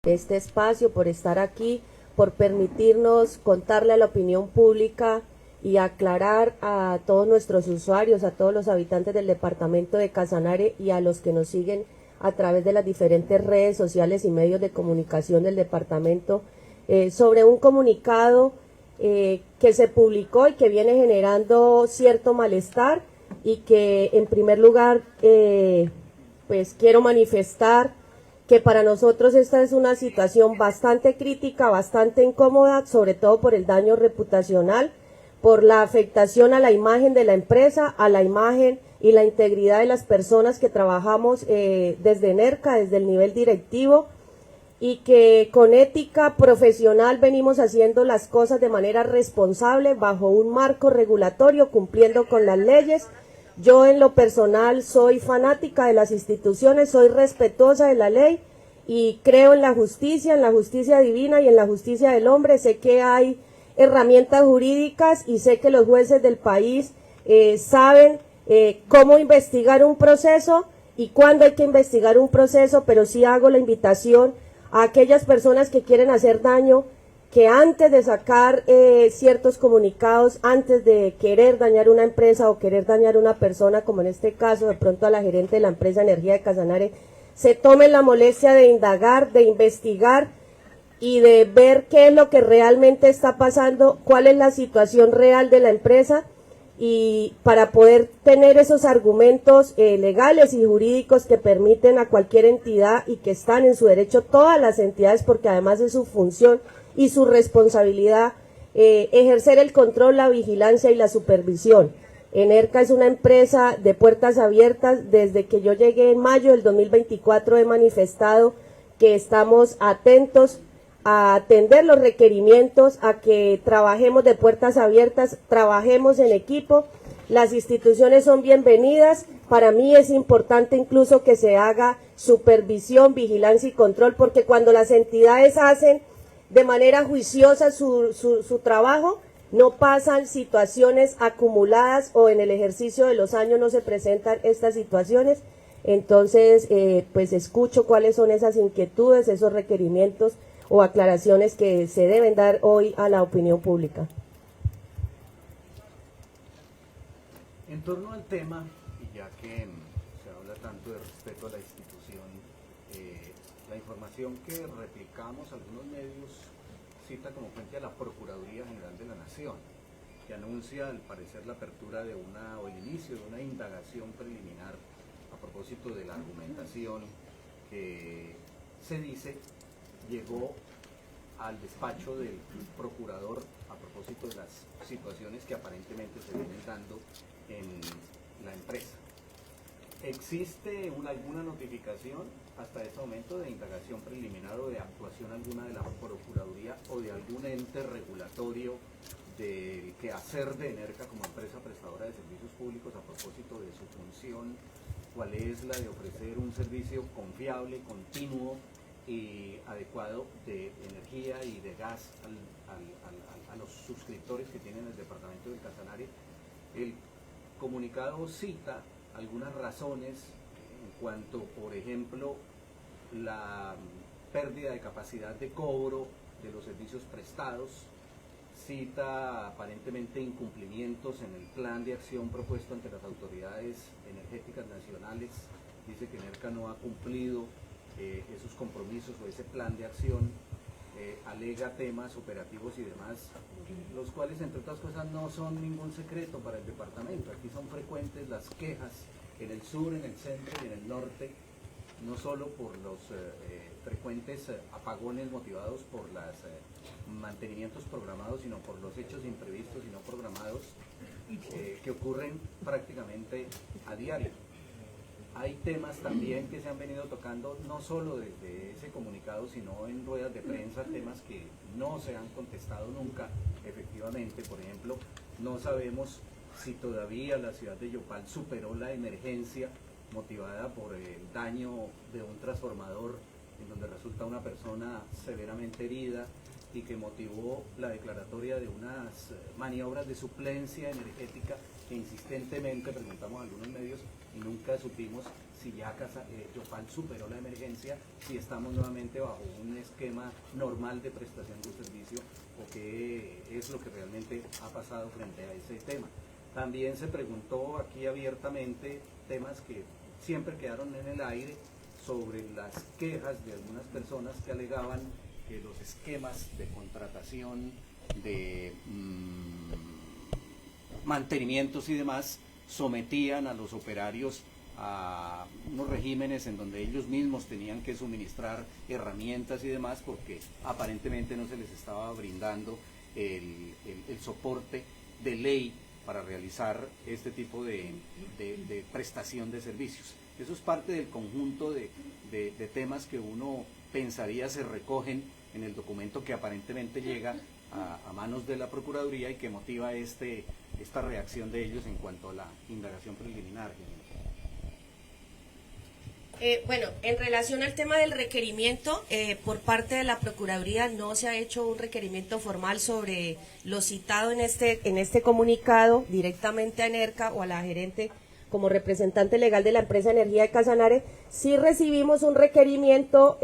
este espacio, por estar aquí, por permitirnos contarle a la opinión pública y aclarar a todos nuestros usuarios, a todos los habitantes del departamento de Casanare y a los que nos siguen a través de las diferentes redes sociales y medios de comunicación del departamento, sobre un comunicado que se publicó y que viene generando cierto malestar, y que en primer lugar pues quiero manifestar que para nosotros esta es una situación bastante crítica, bastante incómoda, sobre todo por el daño reputacional, por la afectación a la imagen de la empresa, a la imagen y la integridad de las personas que trabajamos desde NERCA, desde el nivel directivo, y que con ética profesional venimos haciendo las cosas de manera responsable, bajo un marco regulatorio, cumpliendo con las leyes. Yo en lo personal soy fanática de las instituciones, soy respetuosa de la ley y creo en la justicia divina y en la justicia del hombre. Sé que hay herramientas jurídicas y sé que los jueces del país saben cómo investigar un proceso y cuándo hay que investigar un proceso, pero sí hago la invitación a aquellas personas que quieren hacer daño, que antes de sacar ciertos comunicados, antes de querer dañar una empresa o querer dañar una persona, como en este caso de pronto a la gerente de la empresa Energía de Casanare, se tomen la molestia de indagar, de investigar y de ver qué es lo que realmente está pasando, cuál es la situación real de la empresa, y para poder tener esos argumentos legales y jurídicos que permiten a cualquier entidad, y que están en su derecho todas las entidades, porque además es su función y su responsabilidad ejercer el control, la vigilancia y la supervisión. Enerca es una empresa de puertas abiertas. Desde que yo llegué en mayo del 2024 he manifestado que estamos atentos a atender los requerimientos, a que trabajemos de puertas abiertas, trabajemos en equipo. Las instituciones son bienvenidas. Para mí es importante incluso que se haga supervisión, vigilancia y control, porque cuando las entidades hacen de manera juiciosa su trabajo, no pasan situaciones acumuladas, o en el ejercicio de los años no se presentan estas situaciones. Entonces, pues escucho cuáles son esas inquietudes, esos requerimientos o aclaraciones que se deben dar hoy a la opinión pública. En torno al tema, y ya que se habla tanto de respeto a la institución, la información que replicamos algunos medios cita como fuente a la Procuraduría General de la Nación, que anuncia al parecer la apertura de o el inicio de una indagación preliminar a propósito de la argumentación que se dice llegó al despacho del procurador a propósito de las situaciones que aparentemente se vienen dando en la empresa. ¿Existe alguna notificación hasta este momento de indagación preliminar o de actuación alguna de la Procuraduría o de algún ente regulatorio del quehacer de Enerca como empresa prestadora de servicios públicos a propósito de su función, cuál es la de ofrecer un servicio confiable, continuo y adecuado de energía y de gas a los suscriptores que tienen el departamento de Casanare? El comunicado cita algunas razones en cuanto, por ejemplo, la pérdida de capacidad de cobro de los servicios prestados, cita aparentemente incumplimientos en el plan de acción propuesto ante las autoridades energéticas nacionales, dice que Enerca no ha cumplido esos compromisos o ese plan de acción, alega temas operativos y demás, los cuales entre otras cosas no son ningún secreto para el departamento. Aquí son frecuentes las quejas en el sur, en el centro y en el norte, no solo por los frecuentes apagones motivados por los mantenimientos programados, sino por los hechos imprevistos y no programados que ocurren prácticamente a diario. Hay temas también que se han venido tocando, no solo desde ese comunicado, sino en ruedas de prensa, temas que no se han contestado nunca efectivamente. Por ejemplo, no sabemos si todavía la ciudad de Yopal superó la emergencia motivada por el daño de un transformador en donde resulta una persona severamente herida y que motivó la declaratoria de unas maniobras de suplencia energética que insistentemente preguntamos a algunos medios y nunca supimos si ya Yopal superó la emergencia, si estamos nuevamente bajo un esquema normal de prestación de servicio o qué es lo que realmente ha pasado frente a ese tema. También se preguntó aquí abiertamente temas que siempre quedaron en el aire sobre las quejas de algunas personas que alegaban que los esquemas de contratación, de mantenimientos y demás sometían a los operarios a unos regímenes en donde ellos mismos tenían que suministrar herramientas y demás porque aparentemente no se les estaba brindando el soporte de ley para realizar este tipo de prestación de servicios. Eso es parte del conjunto de temas que uno pensaría se recogen en el documento que aparentemente llega a manos de la Procuraduría y que motiva esta reacción de ellos en cuanto a la indagación preliminar. Bueno, en relación al tema del requerimiento, por parte de la Procuraduría no se ha hecho un requerimiento formal sobre lo citado en este comunicado directamente a ENERCA o a la gerente como representante legal de la empresa Energía de Casanare. Sí recibimos un requerimiento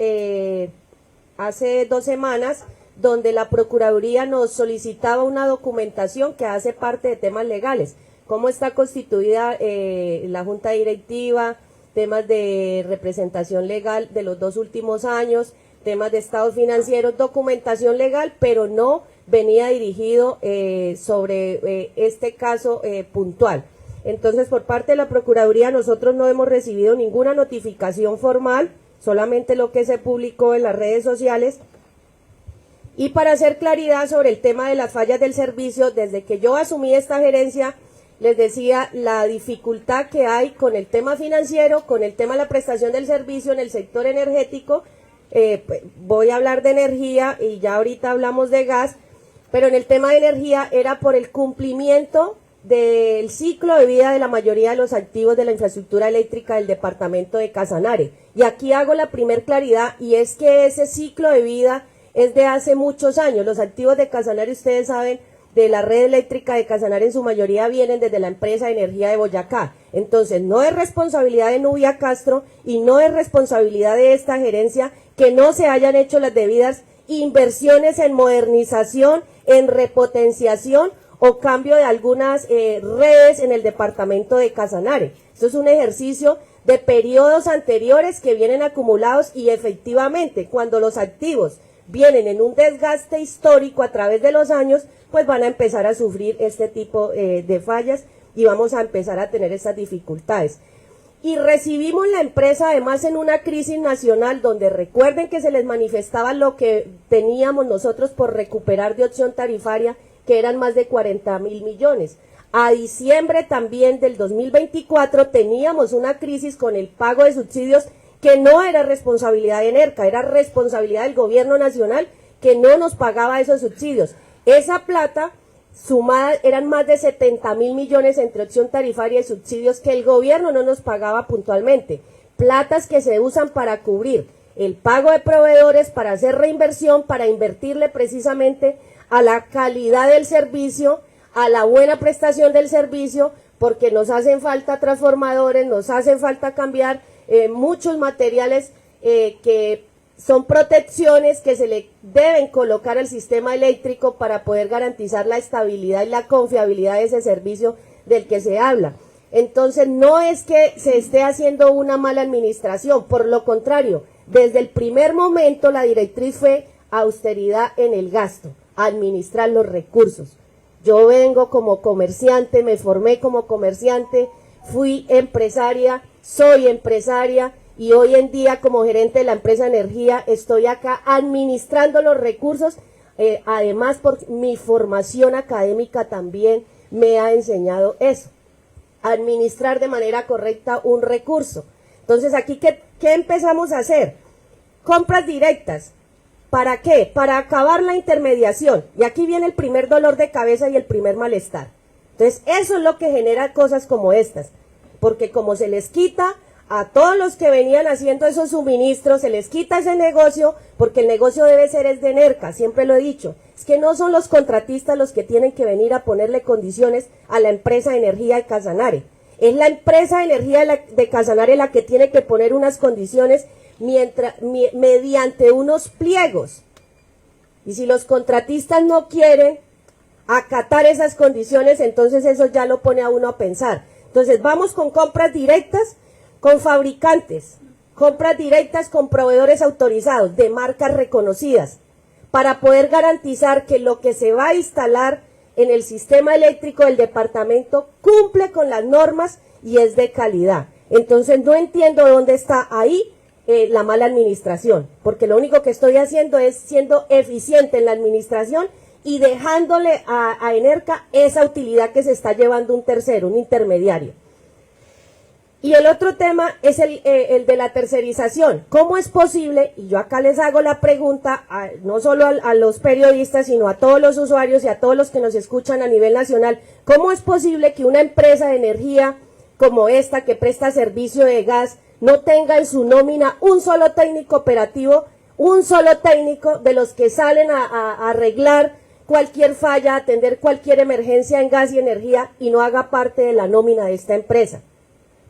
hace 2 semanas donde la Procuraduría nos solicitaba una documentación que hace parte de temas legales, cómo está constituida la junta directiva, temas de representación legal de los 2 últimos años, temas de estados financieros, documentación legal, pero no venía dirigido sobre este caso puntual. Entonces, por parte de la Procuraduría, nosotros no hemos recibido ninguna notificación formal, solamente lo que se publicó en las redes sociales. Y para hacer claridad sobre el tema de las fallas del servicio, desde que yo asumí esta gerencia, les decía la dificultad que hay con el tema financiero, con el tema de la prestación del servicio en el sector energético. Voy a hablar de energía y ya ahorita hablamos de gas, pero en el tema de energía era por el cumplimiento del ciclo de vida de la mayoría de los activos de la infraestructura eléctrica del departamento de Casanare. Y aquí hago la primer claridad, y es que ese ciclo de vida es de hace muchos años. Los activos de Casanare, ustedes saben, de la red eléctrica de Casanare en su mayoría vienen desde la empresa de energía de Boyacá. Entonces no es responsabilidad de Nubia Castro y no es responsabilidad de esta gerencia que no se hayan hecho las debidas inversiones en modernización, en repotenciación o cambio de algunas redes en el departamento de Casanare. Eso es un ejercicio de periodos anteriores que vienen acumulados, y efectivamente cuando los activos vienen en un desgaste histórico a través de los años, pues van a empezar a sufrir este tipo de fallas y vamos a empezar a tener estas dificultades. Y recibimos la empresa además en una crisis nacional donde recuerden que se les manifestaba lo que teníamos nosotros por recuperar de opción tarifaria, que eran más de 40.000 millones. A diciembre también del 2024 teníamos una crisis con el pago de subsidios que no era responsabilidad de ENERCA, era responsabilidad del gobierno nacional que no nos pagaba esos subsidios. Esa plata sumada eran más de 70.000 millones entre opción tarifaria y subsidios que el gobierno no nos pagaba puntualmente. Platas que se usan para cubrir el pago de proveedores, para hacer reinversión, para invertirle precisamente a la calidad del servicio, a la buena prestación del servicio, porque nos hacen falta transformadores, nos hacen falta cambiar muchos materiales que son protecciones que se le deben colocar al sistema eléctrico para poder garantizar la estabilidad y la confiabilidad de ese servicio del que se habla. Entonces no es que se esté haciendo una mala administración, por lo contrario, desde el primer momento la directriz fue austeridad en el gasto, administrar los recursos. Yo vengo como comerciante, me formé como comerciante, fui empresaria, soy empresaria y hoy en día como gerente de la empresa Energía estoy acá administrando los recursos. Además, por mi formación académica también me ha enseñado eso, administrar de manera correcta un recurso. Entonces aquí, ¿qué empezamos a hacer? Compras directas. ¿Para qué? Para acabar la intermediación. Y aquí viene el primer dolor de cabeza y el primer malestar. Entonces, eso es lo que genera cosas como estas. Porque como se les quita a todos los que venían haciendo esos suministros, se les quita ese negocio, porque el negocio debe ser de ENERCA, siempre lo he dicho. Es que no son los contratistas los que tienen que venir a ponerle condiciones a la empresa de energía de Casanare. Es la empresa de energía de Casanare la que tiene que poner unas condiciones mediante unos pliegos. Y si los contratistas no quieren acatar esas condiciones, entonces eso ya lo pone a uno a pensar. Entonces vamos con compras directas con fabricantes, compras directas con proveedores autorizados de marcas reconocidas, para poder garantizar que lo que se va a instalar en el sistema eléctrico del departamento cumple con las normas y es de calidad. Entonces no entiendo dónde está ahí la mala administración, porque lo único que estoy haciendo es siendo eficiente en la administración y dejándole a Enerca esa utilidad que se está llevando un tercero, un intermediario. Y el otro tema es el de la tercerización. ¿Cómo es posible? Y yo acá les hago la pregunta, no solo a los periodistas, sino a todos los usuarios y a todos los que nos escuchan a nivel nacional, ¿cómo es posible que una empresa de energía como esta, que presta servicio de gas, no tenga en su nómina un solo técnico operativo, un solo técnico de los que salen a arreglar cualquier falla, atender cualquier emergencia en gas y energía, y no haga parte de la nómina de esta empresa?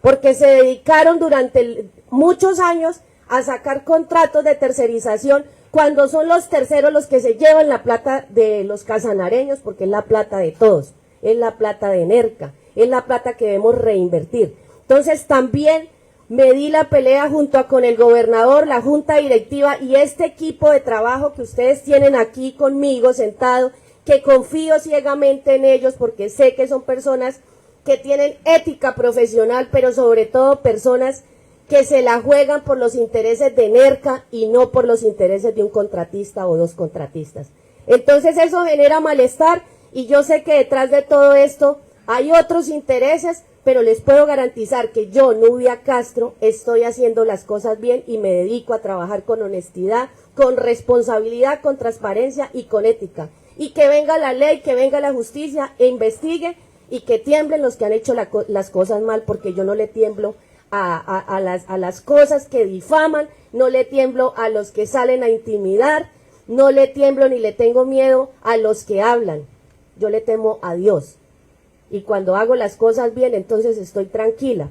Porque se dedicaron durante muchos años a sacar contratos de tercerización, cuando son los terceros los que se llevan la plata de los casanareños, porque es la plata de todos, es la plata de Enerca, es la plata que debemos reinvertir. Entonces también me di la pelea junto con el gobernador, la junta directiva y este equipo de trabajo que ustedes tienen aquí conmigo sentado, que confío ciegamente en ellos porque sé que son personas que tienen ética profesional, pero sobre todo personas que se la juegan por los intereses de Enerca y no por los intereses de un contratista o dos contratistas. Entonces eso genera malestar y yo sé que detrás de todo esto hay otros intereses, pero les puedo garantizar que yo, Nubia Castro, estoy haciendo las cosas bien y me dedico a trabajar con honestidad, con responsabilidad, con transparencia y con ética. Y que venga la ley, que venga la justicia e investigue y que tiemblen los que han hecho las cosas mal, porque yo no le tiemblo a las cosas que difaman, no le tiemblo a los que salen a intimidar, no le tiemblo ni le tengo miedo a los que hablan, yo le temo a Dios. Y cuando hago las cosas bien, entonces estoy tranquila.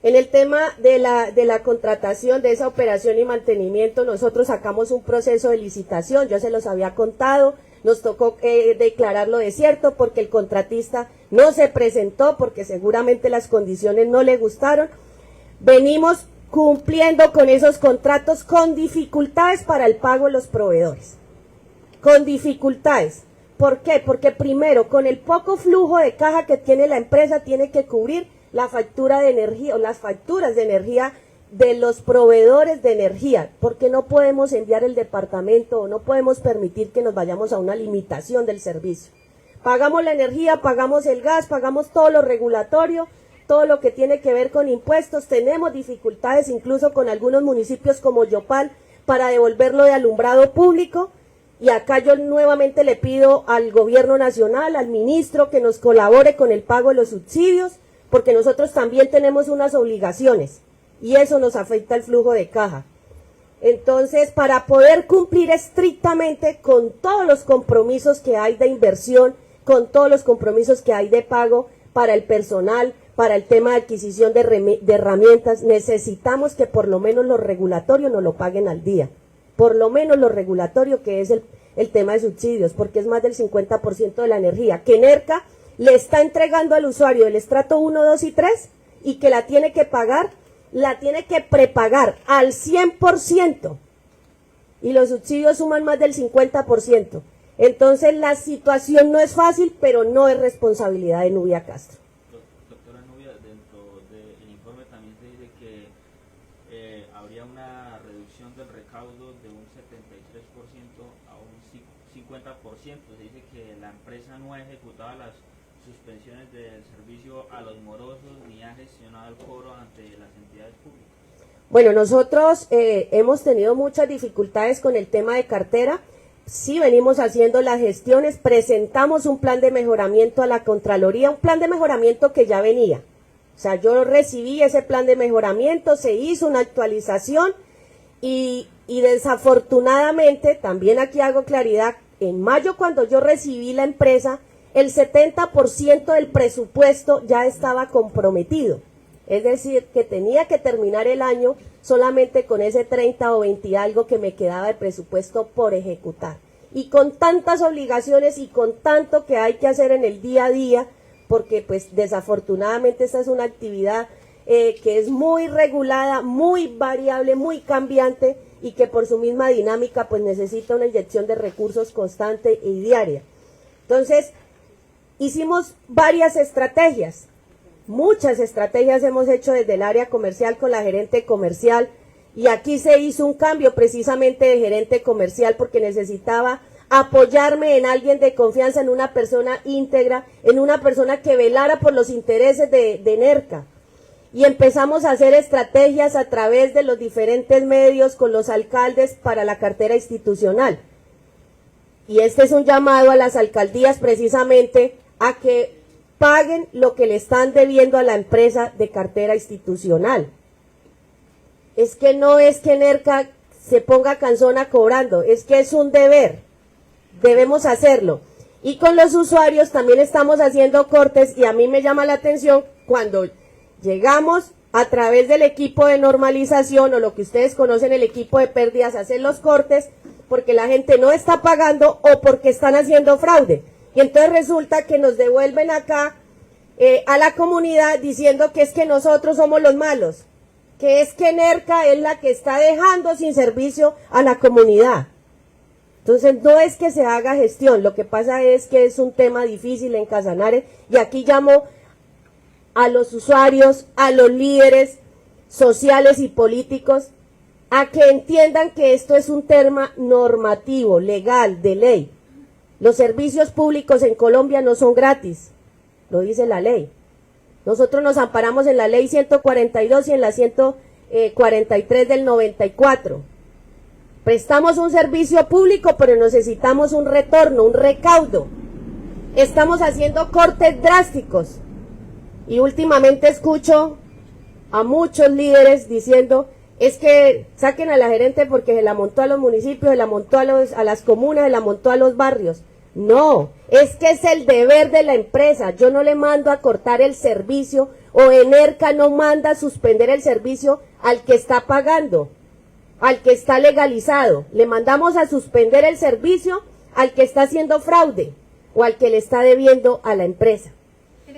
En el tema de la contratación de esa operación y mantenimiento, nosotros sacamos un proceso de licitación, yo se los había contado, nos tocó declararlo desierto porque el contratista no se presentó, porque seguramente las condiciones no le gustaron. Venimos cumpliendo con esos contratos con dificultades para el pago de los proveedores, con dificultades. ¿Por qué? Porque primero, con el poco flujo de caja que tiene la empresa, tiene que cubrir la factura de energía o las facturas de energía de los proveedores de energía, porque no podemos enviar el departamento o no podemos permitir que nos vayamos a una limitación del servicio. Pagamos la energía, pagamos el gas, pagamos todo lo regulatorio, todo lo que tiene que ver con impuestos. Tenemos dificultades incluso con algunos municipios como Yopal para devolverlo de alumbrado público. Y acá yo nuevamente le pido al gobierno nacional, al ministro, que nos colabore con el pago de los subsidios, porque nosotros también tenemos unas obligaciones y eso nos afecta el flujo de caja. Entonces, para poder cumplir estrictamente con todos los compromisos que hay de inversión, con todos los compromisos que hay de pago para el personal, para el tema de adquisición de herramientas, necesitamos que por lo menos los regulatorios nos lo paguen al día. Por lo menos lo regulatorio, que es el tema de subsidios, porque es más del 50% de la energía que Enerca le está entregando al usuario del estrato 1, 2 y 3 y que la tiene que pagar, la tiene que prepagar al 100% y los subsidios suman más del 50%. Entonces la situación no es fácil, pero no es responsabilidad de Nubia Castro. Doctora Nubia, dentro del informe también se dice que habría una reducción del recaudo de un 73% a un 50%. Se dice que la empresa no ha ejecutado las suspensiones del servicio a los morosos ni ha gestionado el cobro ante las entidades públicas. Bueno, nosotros hemos tenido muchas dificultades con el tema de cartera. Sí, venimos haciendo las gestiones, presentamos un plan de mejoramiento a la Contraloría, un plan de mejoramiento que ya venía. O sea, yo recibí ese plan de mejoramiento, se hizo una actualización y desafortunadamente, también aquí hago claridad, en mayo cuando yo recibí la empresa, el 70% del presupuesto ya estaba comprometido. Es decir, que tenía que terminar el año solamente con ese 30 o 20 y algo que me quedaba de presupuesto por ejecutar. Y con tantas obligaciones y con tanto que hay que hacer en el día a día, porque pues desafortunadamente esta es una actividad que es muy regulada, muy variable, muy cambiante y que por su misma dinámica pues necesita una inyección de recursos constante y diaria. Entonces, hicimos varias estrategias. Muchas estrategias hemos hecho desde el área comercial con la gerente comercial y aquí se hizo un cambio precisamente de gerente comercial porque necesitaba apoyarme en alguien de confianza, en una persona íntegra, en una persona que velara por los intereses de NERCA. Y empezamos a hacer estrategias a través de los diferentes medios con los alcaldes para la cartera institucional. Y este es un llamado a las alcaldías precisamente a que paguen lo que le están debiendo a la empresa de cartera institucional. Es que no es que NERCA se ponga cansona cobrando, es que es un deber, debemos hacerlo. Y con los usuarios también estamos haciendo cortes y a mí me llama la atención cuando llegamos a través del equipo de normalización o lo que ustedes conocen el equipo de pérdidas a hacer los cortes porque la gente no está pagando o porque están haciendo fraude. Y entonces resulta que nos devuelven acá a la comunidad diciendo que es que nosotros somos los malos, que es que NERCA es la que está dejando sin servicio a la comunidad. Entonces no es que se haga gestión, lo que pasa es que es un tema difícil en Casanare y aquí llamo a los usuarios, a los líderes sociales y políticos a que entiendan que esto es un tema normativo, legal, de ley. Los servicios públicos en Colombia no son gratis, lo dice la ley. Nosotros nos amparamos en la ley 142 y en la 143 del 94. Prestamos un servicio público, pero necesitamos un retorno, un recaudo. Estamos haciendo cortes drásticos. Y últimamente escucho a muchos líderes diciendo, es que saquen a la gerente porque se la montó a los municipios, se la montó a las comunas, se la montó a los barrios. No, es que es el deber de la empresa. Yo no le mando a cortar el servicio o NERCA no manda a suspender el servicio al que está pagando, al que está legalizado. Le mandamos a suspender el servicio al que está haciendo fraude o al que le está debiendo a la empresa.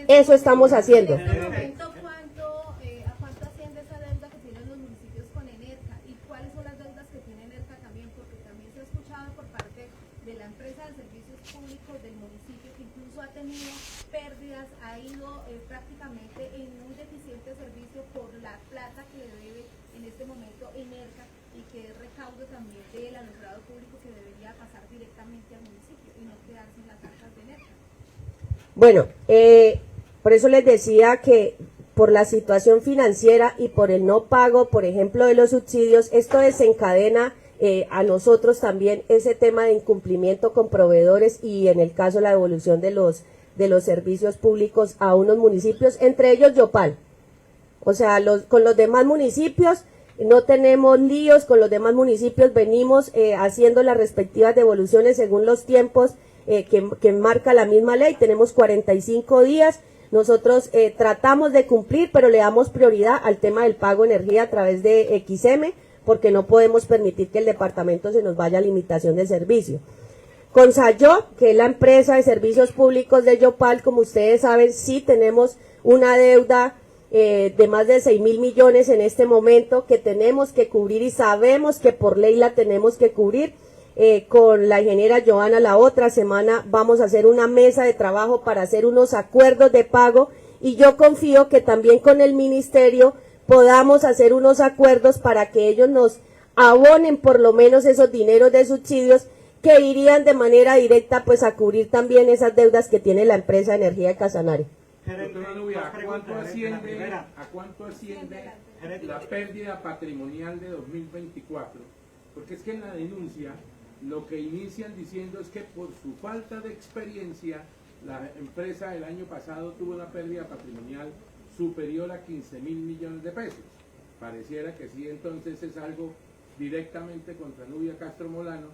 Eso estamos haciendo. En este momento, ¿a cuánto asciende esa deuda que tienen los municipios con NERCA? ¿Y cuáles son las deudas que tiene NERCA también? Porque también se ha escuchado por parte de la empresa de servicios públicos del municipio que incluso ha tenido pérdidas, ha ido prácticamente en un deficiente servicio por la plata que le debe en este momento NERCA y que es recaudo también del alumbrado público que debería pasar directamente al municipio y no quedarse en las arcas de NERCA. Bueno, por eso les decía que por la situación financiera y por el no pago, por ejemplo, de los subsidios, esto desencadena a nosotros también ese tema de incumplimiento con proveedores y en el caso la devolución de los servicios públicos a unos municipios, entre ellos Yopal. O sea, con los demás municipios no tenemos líos, con los demás municipios venimos haciendo las respectivas devoluciones según los tiempos que marca la misma ley. Tenemos 45 días. Nosotros tratamos de cumplir, pero le damos prioridad al tema del pago de energía a través de XM, porque no podemos permitir que el departamento se nos vaya a limitación de servicio. Con Sayó, que es la empresa de servicios públicos de Yopal, como ustedes saben, sí tenemos una deuda de más de 6.000 millones en este momento que tenemos que cubrir y sabemos que por ley la tenemos que cubrir. Con la ingeniera Joana la otra semana vamos a hacer una mesa de trabajo para hacer unos acuerdos de pago y yo confío que también con el ministerio podamos hacer unos acuerdos para que ellos nos abonen por lo menos esos dineros de subsidios que irían de manera directa pues a cubrir también esas deudas que tiene la empresa de energía de Casanare. Doctora Nubia, ¿a cuánto asciende la pérdida patrimonial de 2024? Porque es que en la denuncia lo que inician diciendo es que por su falta de experiencia la empresa el año pasado tuvo una pérdida patrimonial superior a 15.000 millones de pesos. Pareciera que sí, entonces es algo directamente contra Nubia Castro Molano,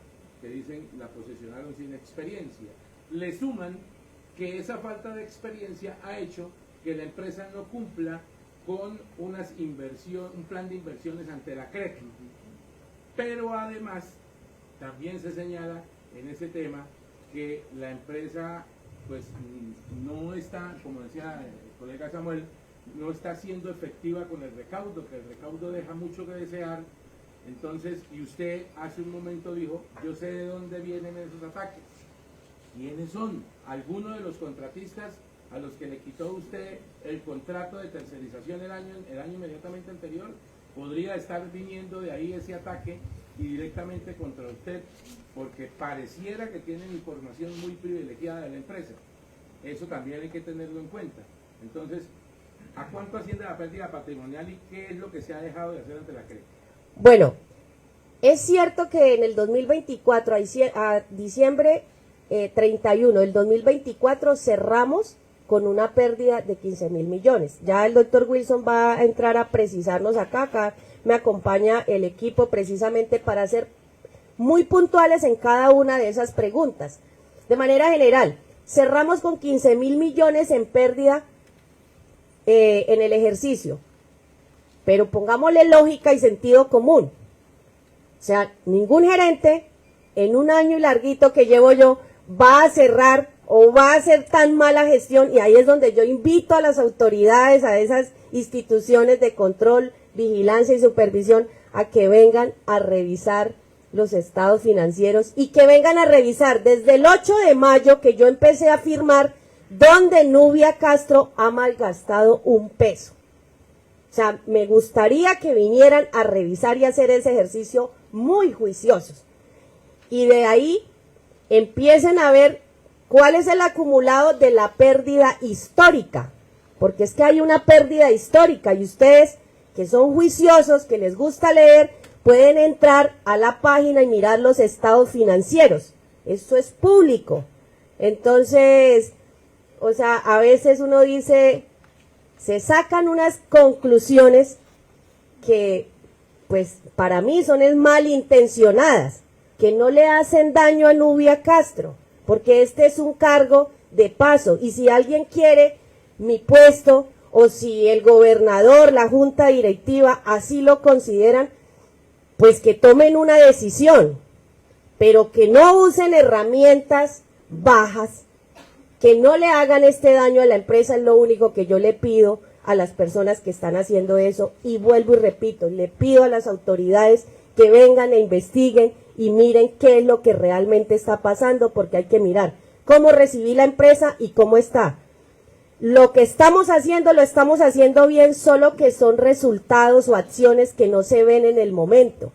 que dicen la posesionaron sin experiencia. Le suman que esa falta de experiencia ha hecho que la empresa no cumpla con un plan de inversiones ante la CREC. Pero además, también se señala en ese tema que la empresa pues no está, como decía el colega Samuel, no está siendo efectiva con el recaudo, que el recaudo deja mucho que desear. Entonces, y usted hace un momento dijo, yo sé de dónde vienen esos ataques. ¿Quiénes son? Algunos de los contratistas a los que le quitó usted el contrato de tercerización el año inmediatamente anterior, podría estar viniendo de ahí ese ataque y directamente contra usted, porque pareciera que tienen información muy privilegiada de la empresa. Eso también hay que tenerlo en cuenta. Entonces, ¿a cuánto asciende la pérdida patrimonial y qué es lo que se ha dejado de hacer ante la CREC? Bueno, es cierto que en el 2024, a diciembre 31 del 2024, cerramos con una pérdida de 15.000 millones. Ya el doctor Wilson va a entrar a precisarnos acá me acompaña el equipo precisamente para ser muy puntuales en cada una de esas preguntas. De manera general, cerramos con 15.000 millones en pérdida en el ejercicio, pero pongámosle lógica y sentido común. O sea, ningún gerente en un año y larguito que llevo yo va a cerrar o va a hacer tan mala gestión, y ahí es donde yo invito a las autoridades, a esas instituciones de control, vigilancia y supervisión, a que vengan a revisar los estados financieros y que vengan a revisar desde el 8 de mayo que yo empecé a firmar donde Nubia Castro ha malgastado un peso. O sea, me gustaría que vinieran a revisar y hacer ese ejercicio muy juiciosos. Y de ahí empiecen a ver cuál es el acumulado de la pérdida histórica. Porque es que hay una pérdida histórica y ustedes que son juiciosos, que les gusta leer, pueden entrar a la página y mirar los estados financieros. Esto es público. Entonces, o sea, a veces uno dice, se sacan unas conclusiones que, pues, para mí son malintencionadas, que no le hacen daño a Nubia Castro, porque este es un cargo de paso, y si alguien quiere mi puesto, o si el gobernador, la junta directiva, así lo consideran, pues que tomen una decisión, pero que no usen herramientas bajas, que no le hagan este daño a la empresa, es lo único que yo le pido a las personas que están haciendo eso, y vuelvo y repito, le pido a las autoridades que vengan e investiguen y miren qué es lo que realmente está pasando, porque hay que mirar cómo recibí la empresa y cómo está. Lo que estamos haciendo, lo estamos haciendo bien, solo que son resultados o acciones que no se ven en el momento,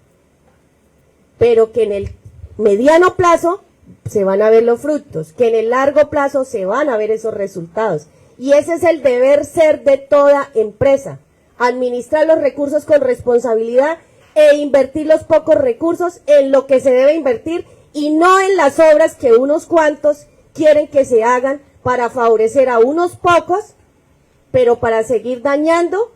pero que en el mediano plazo se van a ver los frutos, que en el largo plazo se van a ver esos resultados. Y ese es el deber ser de toda empresa, administrar los recursos con responsabilidad e invertir los pocos recursos en lo que se debe invertir y no en las obras que unos cuantos quieren que se hagan para favorecer a unos pocos, pero para seguir dañando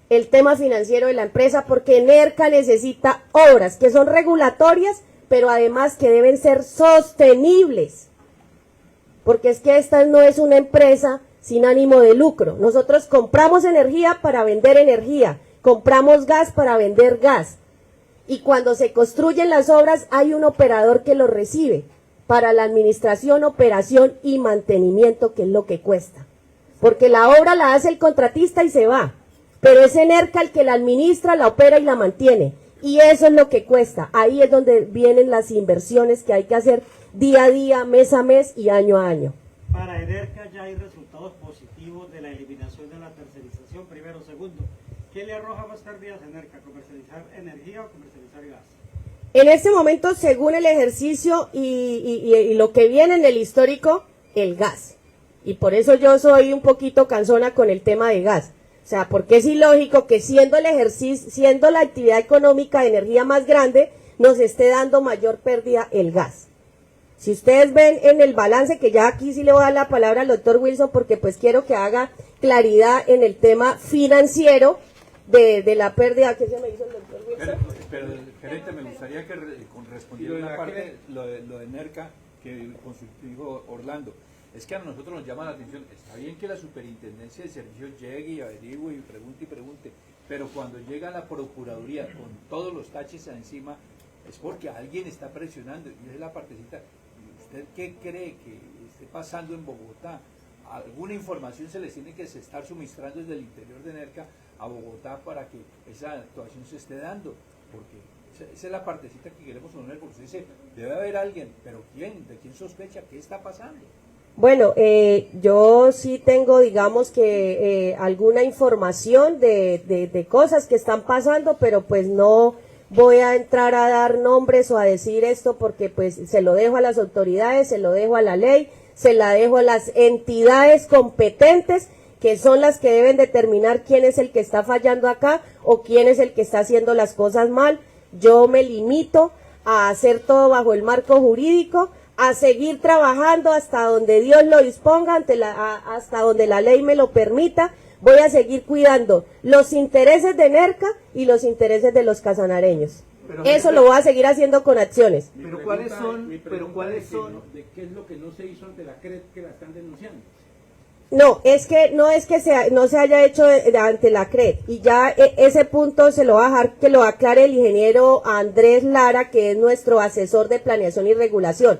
el tema financiero de la empresa, porque NERCA necesita obras que son regulatorias, pero además que deben ser sostenibles, porque es que esta no es una empresa sin ánimo de lucro. Nosotros compramos energía para vender energía, compramos gas para vender gas, y cuando se construyen las obras hay un operador que lo recibe para la administración, operación y mantenimiento, que es lo que cuesta, porque la obra la hace el contratista y se va, pero es NERCA el que la administra, la opera y la mantiene, y eso es lo que cuesta. Ahí es donde vienen las inversiones que hay que hacer día a día, mes a mes y año a año. Para NERCA ya hay resultados positivos de la eliminación de la tercerización, primero. Segundo, ¿qué le arroja más pérdidas a NERCA? ¿Comercializar energía o comercializar gas? En este momento, según el ejercicio y lo que viene en el histórico, el gas. Y por eso yo soy un poquito cansona con el tema de gas. O sea, porque es ilógico que siendo el ejercicio, siendo la actividad económica de energía más grande, nos esté dando mayor pérdida el gas. Si ustedes ven en el balance, que ya aquí sí le voy a dar la palabra al doctor Wilson, porque pues quiero que haga claridad en el tema financiero de la pérdida. ¿Qué se me hizo el doctor Wilson? Pero gerente, me gustaría que respondiera una parte, lo de NERCA, que dijo Orlando. es que a nosotros nos llama la atención. Está bien que la superintendencia de servicios llegue y averigüe y pregunte, pero cuando llega la Procuraduría con todos los taches encima, es porque alguien está presionando, y es la partecita. ¿Usted qué cree que esté pasando en Bogotá? Alguna información se les tiene que estar suministrando desde el interior de NERCA a Bogotá para que esa actuación se esté dando, porque esa es la partecita que queremos poner, porque usted dice, debe haber alguien, pero ¿quién? ¿De quién sospecha? ¿Qué está pasando? Bueno, yo sí tengo, digamos que alguna información de cosas que están pasando, pero pues no voy a entrar a dar nombres o a decir esto porque pues se lo dejo a las autoridades, se lo dejo a la ley, se la dejo a las entidades competentes que son las que deben determinar quién es el que está fallando acá o quién es el que está haciendo las cosas mal. Yo me limito a hacer todo bajo el marco jurídico, a seguir trabajando hasta donde Dios lo disponga, hasta donde la ley me lo permita. Voy a seguir cuidando los intereses de NERCA y los intereses de los casanareños. Eso lo voy a seguir haciendo con acciones. Pero ¿cuáles son? ¿De qué es lo que no se hizo ante la CRED que la están denunciando? No es que no se haya hecho ante la CRED, y ya ese punto se lo va a dejar que lo aclare el ingeniero Andrés Lara, que es nuestro asesor de planeación y regulación.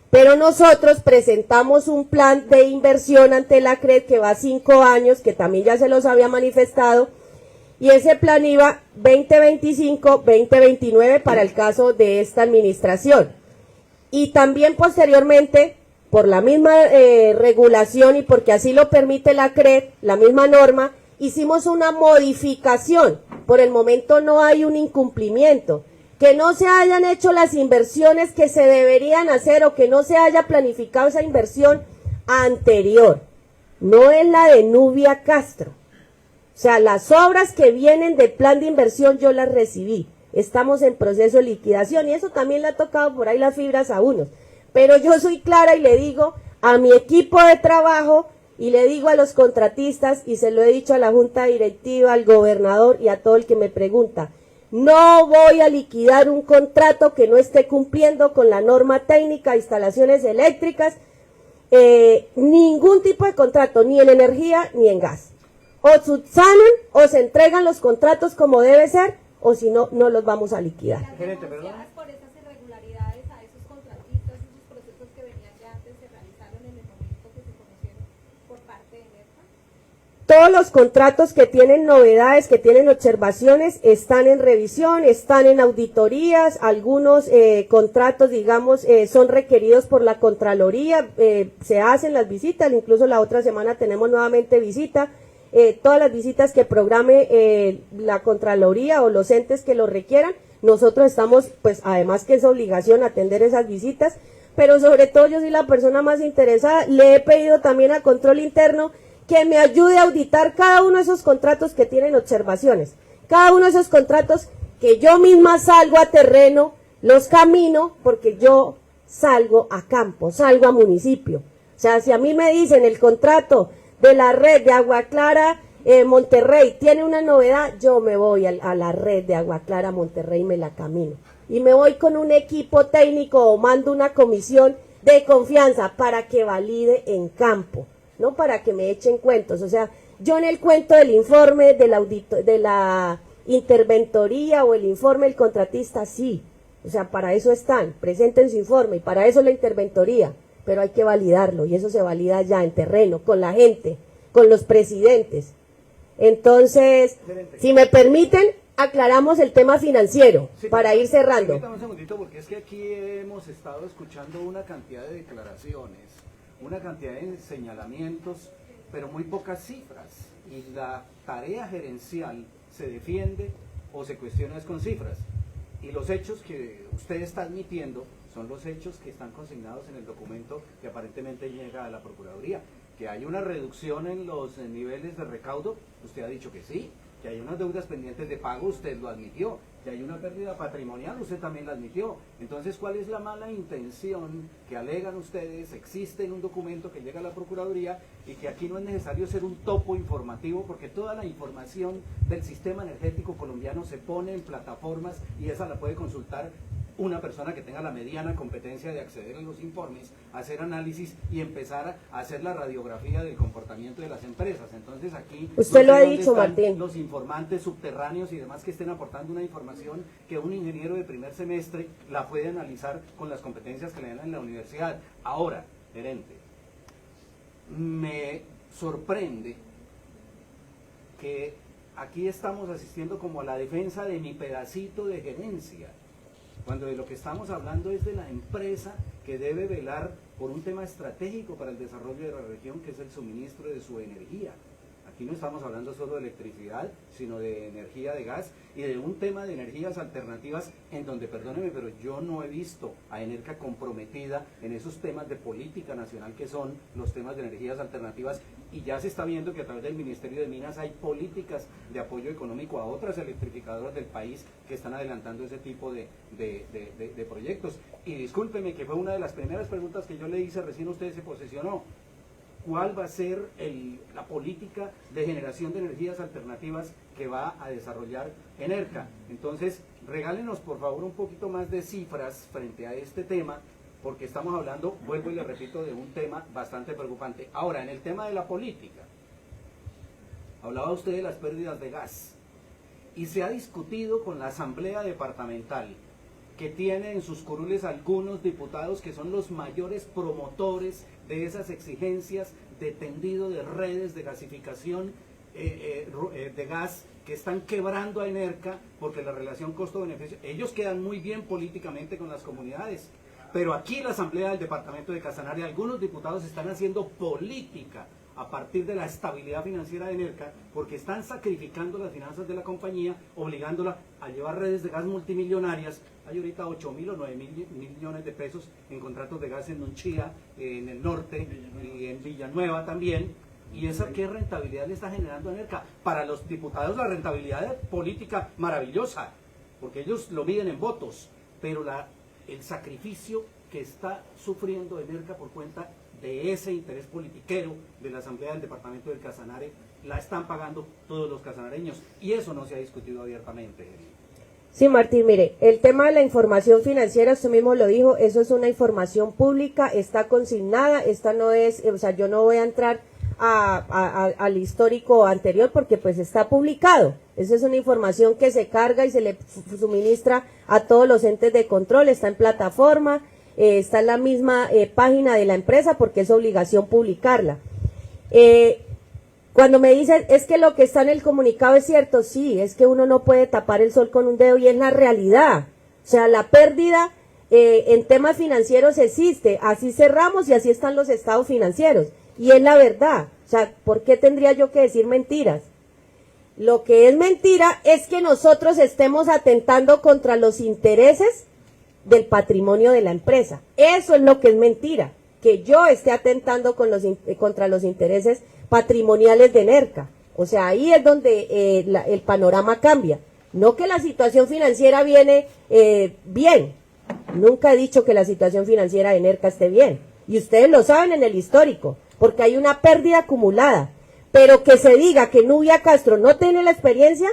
Pero nosotros presentamos un plan de inversión ante la CRED que va a 5 años, que también ya se los había manifestado, y ese plan iba 2025-2029 para el caso de esta administración. Y también posteriormente, por la misma regulación y porque así lo permite la CRED, la misma norma, hicimos una modificación. Por el momento no hay un incumplimiento. Que no se hayan hecho las inversiones que se deberían hacer o que no se haya planificado esa inversión anterior. No es la de Nubia Castro. O sea, las obras que vienen del plan de inversión yo las recibí. Estamos en proceso de liquidación y eso también le ha tocado por ahí las fibras a unos. Pero yo soy clara y le digo a mi equipo de trabajo y le digo a los contratistas y se lo he dicho a la junta directiva, al gobernador y a todo el que me pregunta. No voy a liquidar un contrato que no esté cumpliendo con la norma técnica de instalaciones eléctricas, ningún tipo de contrato, ni en energía ni en gas. O subsanan o se entregan los contratos como debe ser, o si no, no los vamos a liquidar. Gerente, perdón. Por esas irregularidades a esos contratistas, esos procesos que venían ya antes, se realizaron en el momento que se conocieron por parte de NERCA. Todos los contratos que tienen novedades, que tienen observaciones, están en revisión, están en auditorías. Algunos contratos, digamos, son requeridos por la Contraloría, se hacen las visitas, incluso la otra semana tenemos nuevamente visita. Todas las visitas que programe la Contraloría o los entes que lo requieran, nosotros estamos, pues además que es obligación atender esas visitas, pero sobre todo yo soy la persona más interesada. Le he pedido también a Control Interno que me ayude a auditar cada uno de esos contratos que tienen observaciones, cada uno de esos contratos que yo misma salgo a terreno, los camino, porque yo salgo a campo, salgo a municipio. O sea, si a mí me dicen el contrato de la red de Agua Clara Monterrey tiene una novedad, yo me voy a la red de Agua Clara Monterrey y me la camino. Y me voy con un equipo técnico o mando una comisión de confianza para que valide en campo, no para que me echen cuentos. O sea, yo en el cuento del informe de la interventoría o el informe del contratista, sí. O sea, para eso están, presenten su informe y para eso la interventoría. Pero hay que validarlo y eso se valida ya en terreno, con la gente, con los presidentes. Entonces, si me permiten, aclaramos el tema financiero para ir cerrando. Permítame un segundito, porque es que aquí hemos estado escuchando una cantidad de declaraciones, una cantidad de señalamientos, pero muy pocas cifras. Y la tarea gerencial se defiende o se cuestiona es con cifras. Y los hechos que usted está admitiendo son los hechos que están consignados en el documento que aparentemente llega a la Procuraduría. Que hay una reducción en los niveles de recaudo, usted ha dicho que sí. Que hay unas deudas pendientes de pago, usted lo admitió. Que hay una pérdida patrimonial, usted también la admitió. Entonces, ¿cuál es la mala intención que alegan ustedes? Existe en un documento que llega a la Procuraduría y que aquí no es necesario ser un topo informativo porque toda la información del sistema energético colombiano se pone en plataformas y esa la puede consultar una persona que tenga la mediana competencia de acceder a los informes, hacer análisis y empezar a hacer la radiografía del comportamiento de las empresas. Entonces aquí usted lo ha dónde dicho, están Martín, los informantes subterráneos y demás que estén aportando una información que un ingeniero de primer semestre la puede analizar con las competencias que le dan en la universidad. Ahora, gerente, me sorprende que aquí estamos asistiendo como a la defensa de mi pedacito de gerencia, cuando de lo que estamos hablando es de la empresa que debe velar por un tema estratégico para el desarrollo de la región, que es el suministro de su energía. Aquí no estamos hablando solo de electricidad, sino de energía de gas y de un tema de energías alternativas en donde, perdóneme, pero yo no he visto a Enerca comprometida en esos temas de política nacional que son los temas de energías alternativas, y ya se está viendo que a través del Ministerio de Minas hay políticas de apoyo económico a otras electrificadoras del país que están adelantando ese tipo de proyectos. Y discúlpeme que fue una de las primeras preguntas que yo le hice recién usted se posesionó. ¿Cuál va a ser la política de generación de energías alternativas que va a desarrollar Enerca? Entonces, regálenos por favor un poquito más de cifras frente a este tema, porque estamos hablando, vuelvo y le repito, de un tema bastante preocupante. Ahora, en el tema de la política, hablaba usted de las pérdidas de gas, y se ha discutido con la Asamblea Departamental, que tiene en sus curules algunos diputados que son los mayores promotores de esas exigencias de tendido de redes de gasificación de gas que están quebrando a Enerca, porque la relación costo-beneficio, ellos quedan muy bien políticamente con las comunidades, pero aquí en la Asamblea del Departamento de Casanare algunos diputados están haciendo política a partir de la estabilidad financiera de Enerca, porque están sacrificando las finanzas de la compañía, obligándola a llevar redes de gas multimillonarias. Hay ahorita 8.000 o 9.000 millones de pesos en contratos de gas en Nunchía, en el norte, y en Villanueva también. ¿Y esa qué rentabilidad le está generando a Enerca? Para los diputados la rentabilidad política maravillosa, porque ellos lo miden en votos, pero el sacrificio que está sufriendo Enerca por cuenta de ese interés politiquero de la Asamblea del Departamento del Casanare, la están pagando todos los casanareños, y eso no se ha discutido abiertamente. Sí, Martín, mire, el tema de la información financiera, usted mismo lo dijo, eso es una información pública, está consignada, esta no es, o sea, yo no voy a entrar al histórico anterior porque pues está publicado. Esa es una información que se carga y se le suministra a todos los entes de control, está en plataforma, está en la misma página de la empresa porque es obligación publicarla. Cuando me dicen, es que lo que está en el comunicado es cierto, sí, es que uno no puede tapar el sol con un dedo y es la realidad. O sea, la pérdida en temas financieros existe, así cerramos y así están los estados financieros. Y es la verdad. O sea, ¿por qué tendría yo que decir mentiras? Lo que es mentira es que nosotros estemos atentando contra los intereses del patrimonio de la empresa. Eso es lo que es mentira, que yo esté atentando contra los intereses patrimoniales de Enerca. O sea, ahí es donde el panorama cambia. No que la situación financiera viene bien. Nunca he dicho que la situación financiera de Enerca esté bien. Y ustedes lo saben en el histórico, porque hay una pérdida acumulada. Pero que se diga que Nubia Castro no tiene la experiencia.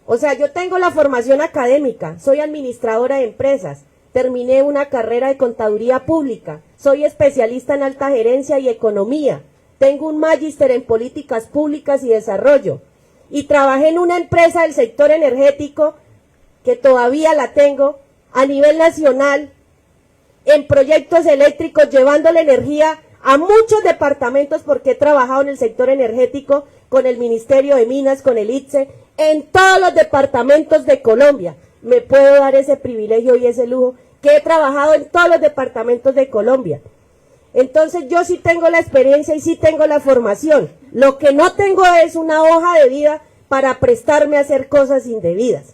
O sea, yo tengo la formación académica, soy administradora de empresas, terminé una carrera de contaduría pública, soy especialista en alta gerencia y economía, tengo un magíster en políticas públicas y desarrollo, y trabajé en una empresa del sector energético, que todavía la tengo, a nivel nacional, en proyectos eléctricos, llevando la energía a muchos departamentos, porque he trabajado en el sector energético con el Ministerio de Minas, con el ITSE, en todos los departamentos de Colombia. Me puedo dar ese privilegio y ese lujo, que he trabajado en todos los departamentos de Colombia. Entonces yo sí tengo la experiencia y sí tengo la formación. Lo que no tengo es una hoja de vida para prestarme a hacer cosas indebidas.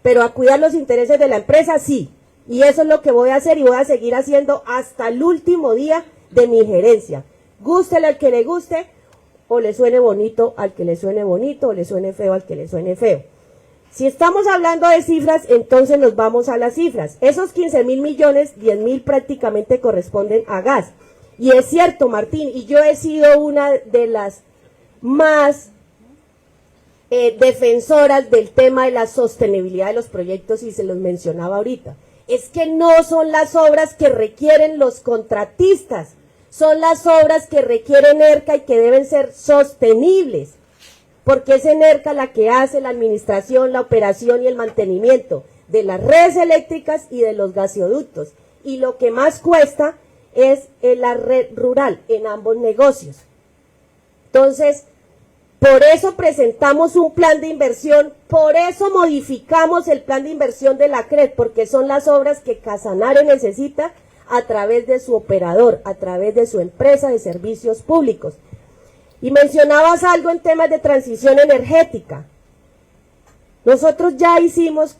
Pero a cuidar los intereses de la empresa, sí. Y eso es lo que voy a hacer y voy a seguir haciendo hasta el último día de mi gerencia. Gústele al que le guste, o le suene bonito al que le suene bonito, o le suene feo al que le suene feo. Si estamos hablando de cifras, entonces nos vamos a las cifras. Esos 15.000 millones, 10.000 prácticamente corresponden a gas. Y es cierto, Martín, y yo he sido una de las más defensoras del tema de la sostenibilidad de los proyectos, y se los mencionaba ahorita. es que no son las obras que requieren los contratistas, son las obras que requiere ENERCA y que deben ser sostenibles, porque es ENERCA la que hace la administración, la operación y el mantenimiento de las redes eléctricas y de los gasoductos. Y lo que más cuesta es en la red rural, en ambos negocios. Entonces, por eso presentamos un plan de inversión, por eso modificamos el plan de inversión de la CRED, porque son las obras que Casanare necesita a través de su operador, a través de su empresa de servicios públicos. Y mencionabas algo en temas de transición energética. Nosotros ya hicimos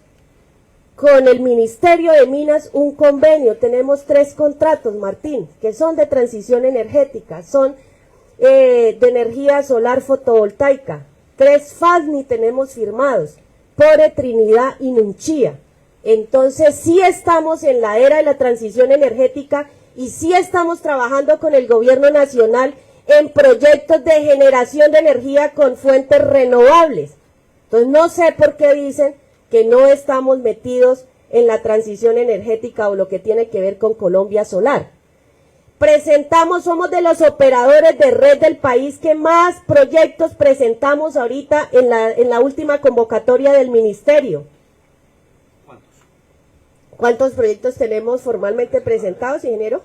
con el Ministerio de Minas un convenio, tenemos 3 contratos, Martín, que son de transición energética, son de energía solar fotovoltaica, 3 FASNI tenemos firmados, Pore, Trinidad y Nunchía. Entonces sí estamos en la era de la transición energética y sí estamos trabajando con el gobierno nacional en proyectos de generación de energía con fuentes renovables. Entonces no sé por qué dicen que no estamos metidos en la transición energética o lo que tiene que ver con Colombia Solar. Presentamos, somos de los operadores de red del país que más proyectos presentamos ahorita en la última convocatoria del ministerio. ¿Cuántos proyectos tenemos formalmente presentados, ingeniero?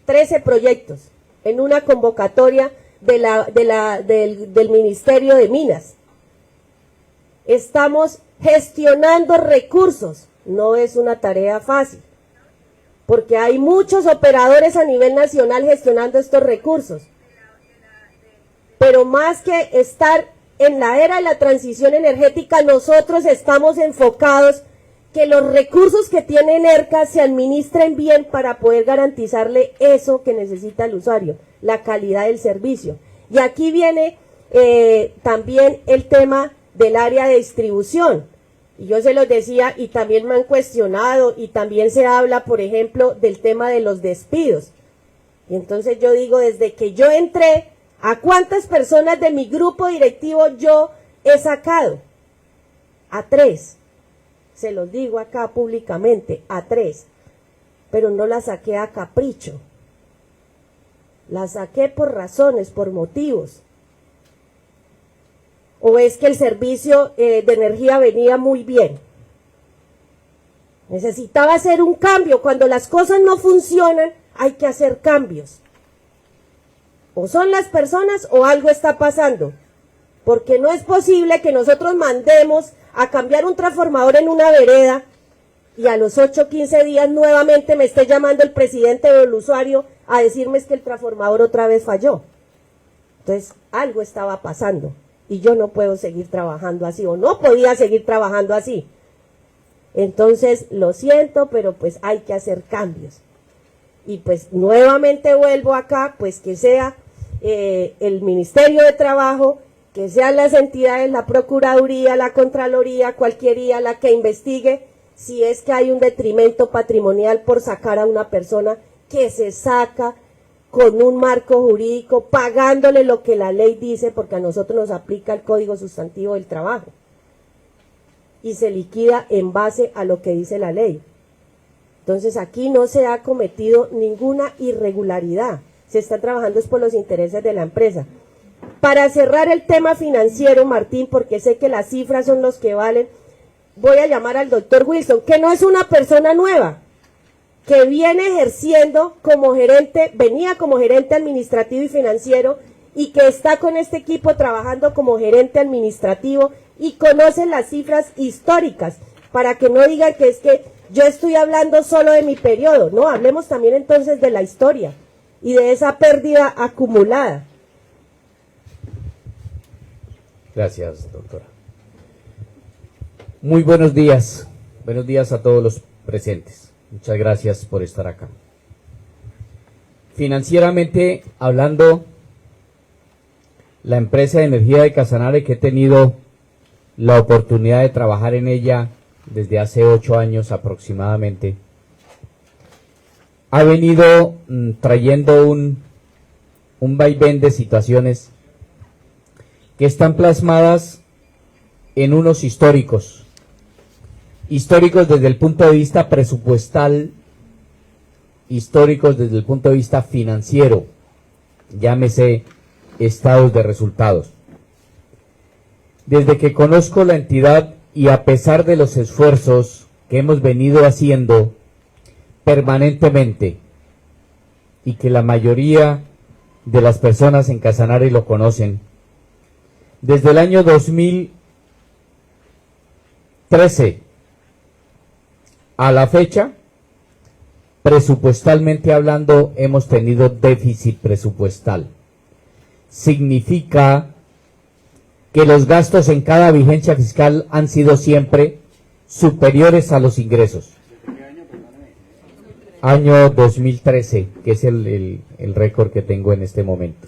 13 proyectos en una convocatoria del Ministerio de Minas. Estamos gestionando recursos, no es una tarea fácil, porque hay muchos operadores a nivel nacional gestionando estos recursos. Pero más que estar en la era de la transición energética, nosotros estamos enfocados que los recursos que tiene ENERCA se administren bien para poder garantizarle eso que necesita el usuario, la calidad del servicio. Y aquí viene también el tema del área de distribución. Y yo se los decía, y también me han cuestionado, y también se habla, por ejemplo, del tema de los despidos. Y entonces yo digo, desde que yo entré, ¿a cuántas personas de mi grupo directivo yo he sacado? A 3. Se los digo acá públicamente, a 3. Pero no las saqué a capricho. Las saqué por razones, por motivos. ¿O es que el servicio de energía venía muy bien? Necesitaba hacer un cambio. Cuando las cosas no funcionan, hay que hacer cambios. O son las personas o algo está pasando. Porque no es posible que nosotros mandemos a cambiar un transformador en una vereda y a los 8 o 15 días nuevamente me esté llamando el presidente del usuario a decirme que el transformador otra vez falló. Entonces, algo estaba pasando. Y yo no puedo seguir trabajando así, o no podía seguir trabajando así. Entonces, lo siento, pero pues hay que hacer cambios. Y pues nuevamente vuelvo acá, pues que sea el Ministerio de Trabajo, que sean las entidades, la Procuraduría, la Contraloría, cualquiera la que investigue si es que hay un detrimento patrimonial por sacar a una persona que se saca con un marco jurídico, pagándole lo que la ley dice, porque a nosotros nos aplica el Código Sustantivo del Trabajo. Y se liquida en base a lo que dice la ley. Entonces aquí no se ha cometido ninguna irregularidad. Se está trabajando es por los intereses de la empresa. Para cerrar el tema financiero, Martín, porque sé que las cifras son los que valen, voy a llamar al doctor Wilson, que no es una persona nueva, que viene ejerciendo como gerente, venía como gerente administrativo y financiero y que está con este equipo trabajando como gerente administrativo y conoce las cifras históricas, para que no digan que es que yo estoy hablando solo de mi periodo, no, hablemos también entonces de la historia y de esa pérdida acumulada. Gracias, doctora. Muy buenos días a todos los presentes. Muchas gracias por estar acá. Financieramente hablando, la empresa de energía de Casanare, que he tenido la oportunidad de trabajar en ella desde hace 8 años aproximadamente, ha venido trayendo un vaivén de situaciones que están plasmadas en unos históricos históricos desde el punto de vista presupuestal, históricos desde el punto de vista financiero, llámese estados de resultados. Desde que conozco la entidad y a pesar de los esfuerzos que hemos venido haciendo permanentemente y que la mayoría de las personas en Casanare lo conocen, desde el año 2013 a la fecha, presupuestalmente hablando, hemos tenido déficit presupuestal. Significa que los gastos en cada vigencia fiscal han sido siempre superiores a los ingresos. Año 2013, que es el récord que tengo en este momento.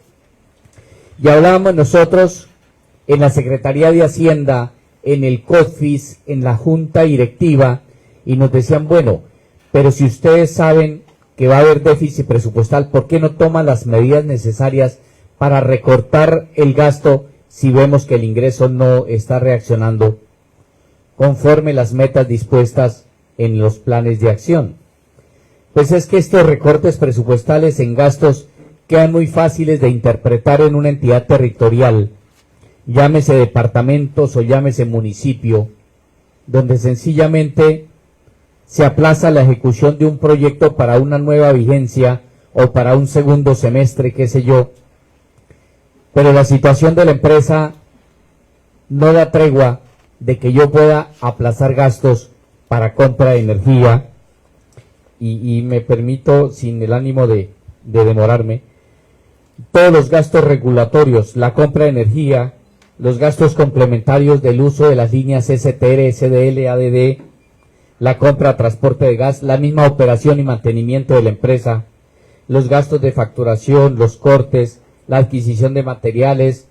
Y hablábamos nosotros en la Secretaría de Hacienda, en el COFIS, en la Junta Directiva, y nos decían, bueno, pero si ustedes saben que va a haber déficit presupuestal, ¿por qué no toman las medidas necesarias para recortar el gasto si vemos que el ingreso no está reaccionando conforme las metas dispuestas en los planes de acción? Pues es que estos recortes presupuestales en gastos quedan muy fáciles de interpretar en una entidad territorial, llámese departamentos o llámese municipio, donde sencillamente se aplaza la ejecución de un proyecto para una nueva vigencia o para un segundo semestre, qué sé yo, pero la situación de la empresa no da tregua de que yo pueda aplazar gastos para compra de energía, y me permito, sin el ánimo de demorarme, todos los gastos regulatorios, la compra de energía, los gastos complementarios del uso de las líneas STR, SDL, ADD, la compra, transporte de gas, la misma operación y mantenimiento de la empresa, los gastos de facturación, los cortes, la adquisición de materiales,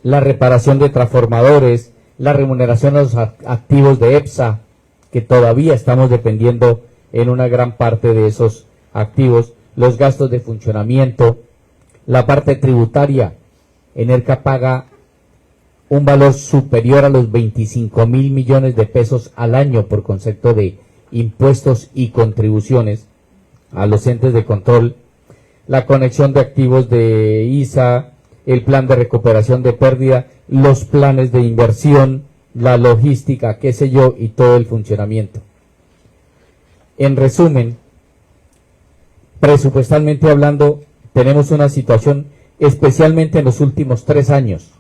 la reparación de transformadores, la remuneración a los activos de EPSA, que todavía estamos dependiendo en una gran parte de esos activos, los gastos de funcionamiento, la parte tributaria. Enerca paga un valor superior a los 25.000 millones de pesos al año por concepto de impuestos y contribuciones a los entes de control, la conexión de activos de ISA, el plan de recuperación de pérdida, los planes de inversión, la logística, qué sé yo, y todo el funcionamiento. En resumen, presupuestalmente hablando, tenemos una situación, especialmente en los últimos 3 años,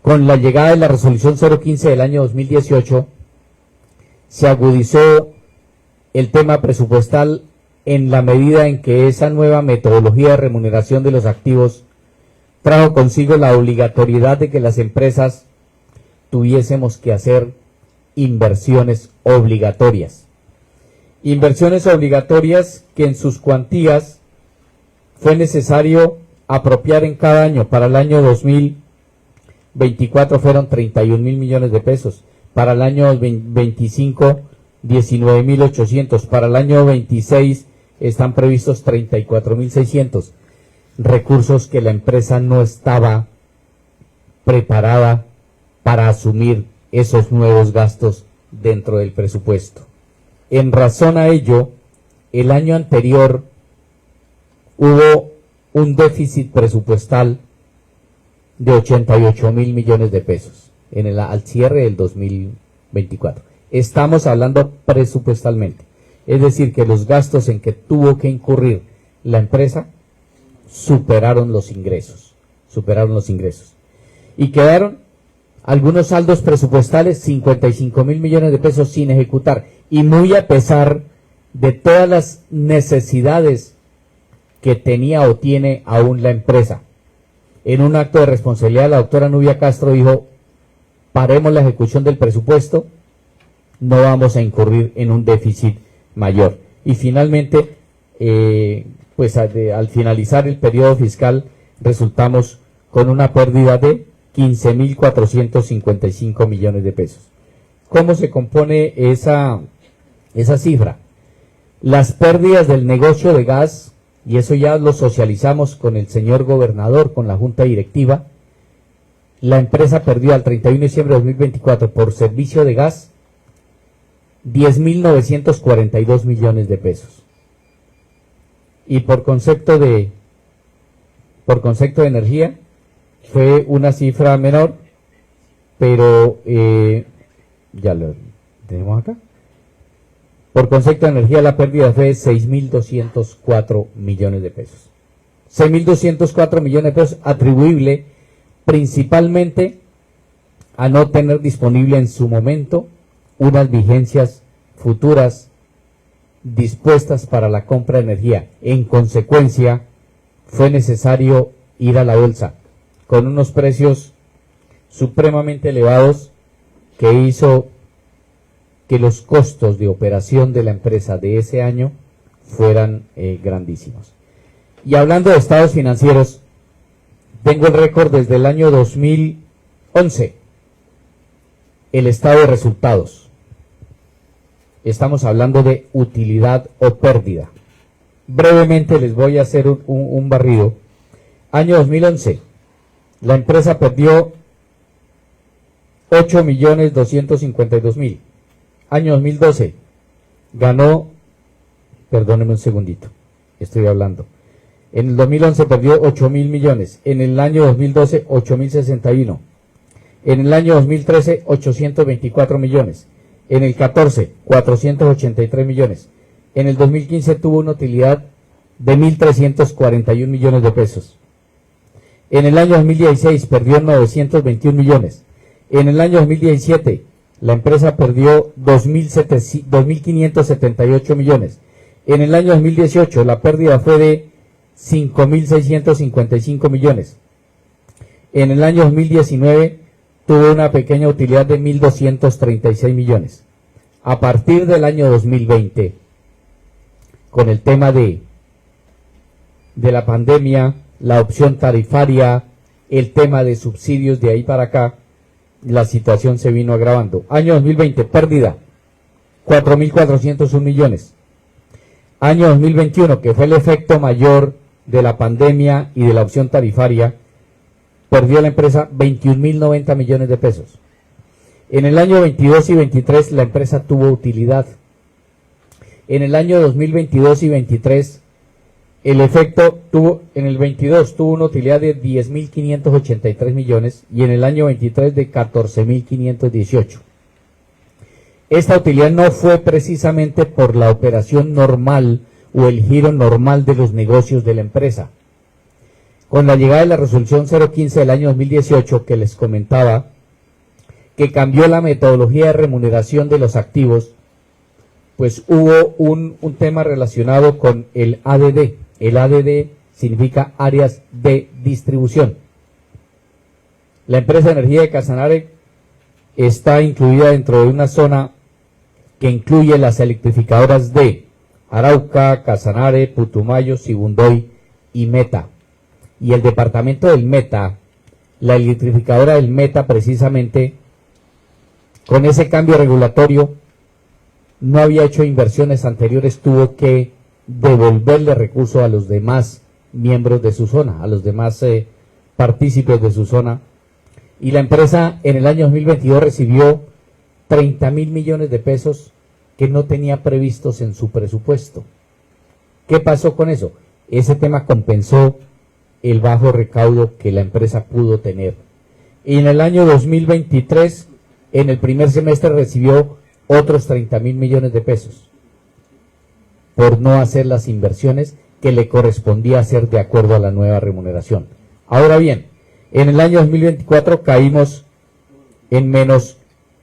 con la llegada de la resolución 015 del año 2018, se agudizó el tema presupuestal en la medida en que esa nueva metodología de remuneración de los activos trajo consigo la obligatoriedad de que las empresas tuviésemos que hacer inversiones obligatorias. Inversiones obligatorias que en sus cuantías fue necesario apropiar en cada año. Para el año 2024 fueron 31.000 millones de pesos. Para el año 25, 19.800. Para el año 26 están previstos 34.600. Recursos que la empresa no estaba preparada para asumir esos nuevos gastos dentro del presupuesto. En razón a ello, el año anterior hubo un déficit presupuestal de 88.000 millones de pesos al cierre del 2024. Estamos hablando presupuestalmente, es decir, que los gastos en que tuvo que incurrir la empresa superaron los ingresos, y quedaron algunos saldos presupuestales, 55.000 millones de pesos sin ejecutar, y muy a pesar de todas las necesidades que tenía o tiene aún la empresa. En un acto de responsabilidad, la doctora Nubia Castro dijo: paremos la ejecución del presupuesto, no vamos a incurrir en un déficit mayor. Y finalmente, al finalizar el periodo fiscal, resultamos con una pérdida de 15.455 millones de pesos. ¿Cómo se compone esa cifra? Las pérdidas del negocio de gas, y eso ya lo socializamos con el señor gobernador, con la junta directiva. La empresa perdió al 31 de diciembre de 2024 por servicio de gas 10.942 millones de pesos. Y por concepto de energía, fue una cifra menor, pero ya lo tenemos acá. Por concepto de energía, la pérdida fue de 6.204 millones de pesos. 6.204 millones de pesos atribuible principalmente a no tener disponible en su momento unas vigencias futuras dispuestas para la compra de energía. En consecuencia, fue necesario ir a la bolsa con unos precios supremamente elevados que hizo que los costos de operación de la empresa de ese año fueran grandísimos. Y hablando de estados financieros, tengo el récord desde el año 2011, el estado de resultados. Estamos hablando de utilidad o pérdida. Brevemente les voy a hacer un barrido. Año 2011, la empresa perdió 8.252.000. Año 2012, ganó, perdónenme un segundito, estoy hablando. En el 2011 perdió 8.000 millones. En el año 2012, 8.061. En el año 2013, 824 millones. En el 14, 483 millones. En el 2015 tuvo una utilidad de 1.341 millones de pesos. En el año 2016 perdió 921 millones. En el año 2017 la empresa perdió 2.578 millones. En el año 2018 la pérdida fue de 5.655 millones. En el año 2019 tuvo una pequeña utilidad de 1.236 millones. A partir del año 2020, con el tema de la pandemia, la opción tarifaria, el tema de subsidios de ahí para acá, la situación se vino agravando. Año 2020, pérdida, 4.401 millones. Año 2021, que fue el efecto mayor de la pandemia y de la opción tarifaria, perdió la empresa 21.090 millones de pesos. En el año 22 y 23 la empresa tuvo utilidad. En el año 2022 y 23 el efecto tuvo, en el 22 tuvo una utilidad de 10.583 millones y en el año 23 de 14.518. Esta utilidad no fue precisamente por la operación normal o el giro normal de los negocios de la empresa. Con la llegada de la resolución 015 del año 2018 que les comentaba, que cambió la metodología de remuneración de los activos, pues hubo un tema relacionado con el ADD. El ADD significa áreas de distribución. La empresa de energía de Casanare está incluida dentro de una zona que incluye las electrificadoras de Arauca, Casanare, Putumayo, Sibundoy y Meta. Y el departamento del Meta, la electrificadora del Meta precisamente, con ese cambio regulatorio, no había hecho inversiones anteriores, tuvo que devolverle recursos a los demás miembros de su zona, a los demás partícipes de su zona. Y la empresa en el año 2022 recibió 30.000 millones de pesos que no tenía previstos en su presupuesto. ¿Qué pasó con eso? Ese tema compensó el bajo recaudo que la empresa pudo tener. Y en el año 2023, en el primer semestre, recibió otros 30.000 millones de pesos por no hacer las inversiones que le correspondía hacer de acuerdo a la nueva remuneración. Ahora bien, en el año 2024 caímos en menos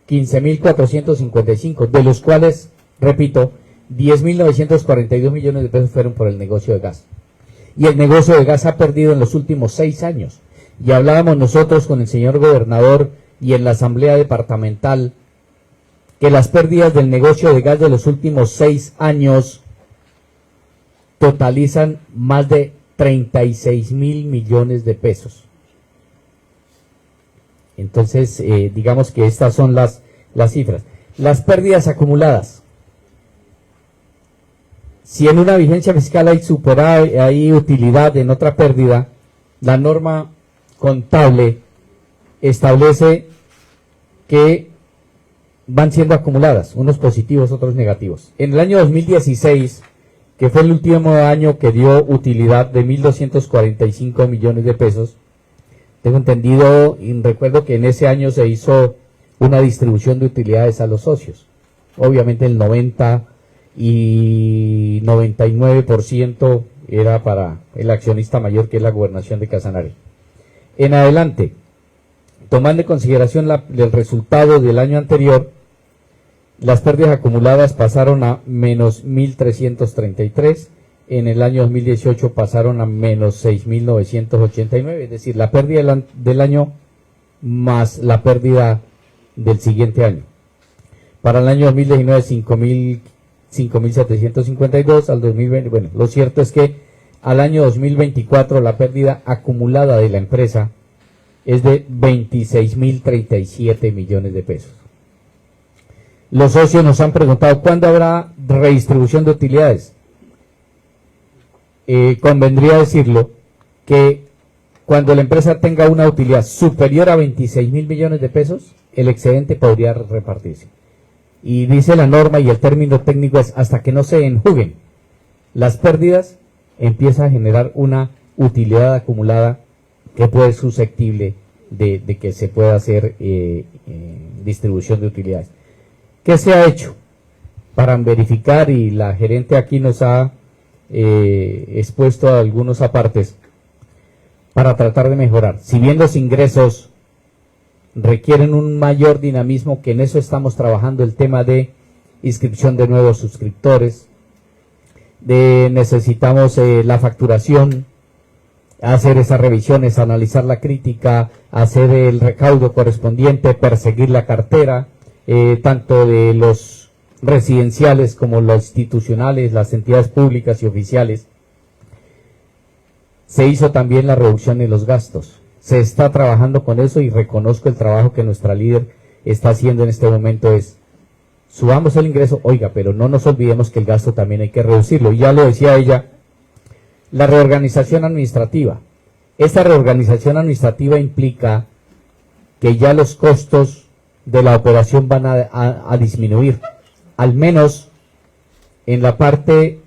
15.455, de los cuales, repito, 10.942 millones de pesos fueron por el negocio de gas. Y el negocio de gas ha perdido en los últimos 6 años. Y hablábamos nosotros con el señor gobernador y en la asamblea departamental que las pérdidas del negocio de gas de los últimos 6 años totalizan más de 36.000 millones de pesos. Entonces, digamos que estas son las cifras. Las pérdidas acumuladas. Si en una vigencia fiscal hay utilidad en otra pérdida, la norma contable establece que van siendo acumuladas, unos positivos, otros negativos. En el año 2016, que fue el último año que dio utilidad de 1.245 millones de pesos, tengo entendido y recuerdo que en ese año se hizo una distribución de utilidades a los socios. Obviamente el 90 y 99% era para el accionista mayor, que es la Gobernación de Casanare. En adelante, tomando en consideración el resultado del año anterior, las pérdidas acumuladas pasaron a menos 1.333, en el año 2018 pasaron a menos 6.989, es decir, la pérdida del año más la pérdida del siguiente año. Para el año 2019 5.752, al 2020, bueno, lo cierto es que al año 2024 la pérdida acumulada de la empresa es de 26.037 millones de pesos. Los socios nos han preguntado ¿cuándo habrá redistribución de utilidades? Convendría decirlo que cuando la empresa tenga una utilidad superior a 26.000 millones de pesos, el excedente podría repartirse. Y dice la norma y el término técnico es hasta que no se enjuguen las pérdidas, empieza a generar una utilidad acumulada que puede ser susceptible de que se pueda hacer distribución de utilidades. ¿Qué se ha hecho para verificar? Y la gerente aquí nos ha expuesto a algunos apartes para tratar de mejorar. Si bien los ingresos requieren un mayor dinamismo, que en eso estamos trabajando, el tema de inscripción de nuevos suscriptores, necesitamos la facturación, hacer esas revisiones, analizar la crítica, hacer el recaudo correspondiente, perseguir la cartera, tanto de los residenciales como los institucionales, las entidades públicas y oficiales. Se hizo también la reducción de los gastos. Se está trabajando con eso y reconozco el trabajo que nuestra líder está haciendo en este momento. Es subamos el ingreso, oiga, pero no nos olvidemos que el gasto también hay que reducirlo. Y ya lo decía ella, la reorganización administrativa. Esta reorganización administrativa implica que ya los costos de la operación van a disminuir, al menos en la parte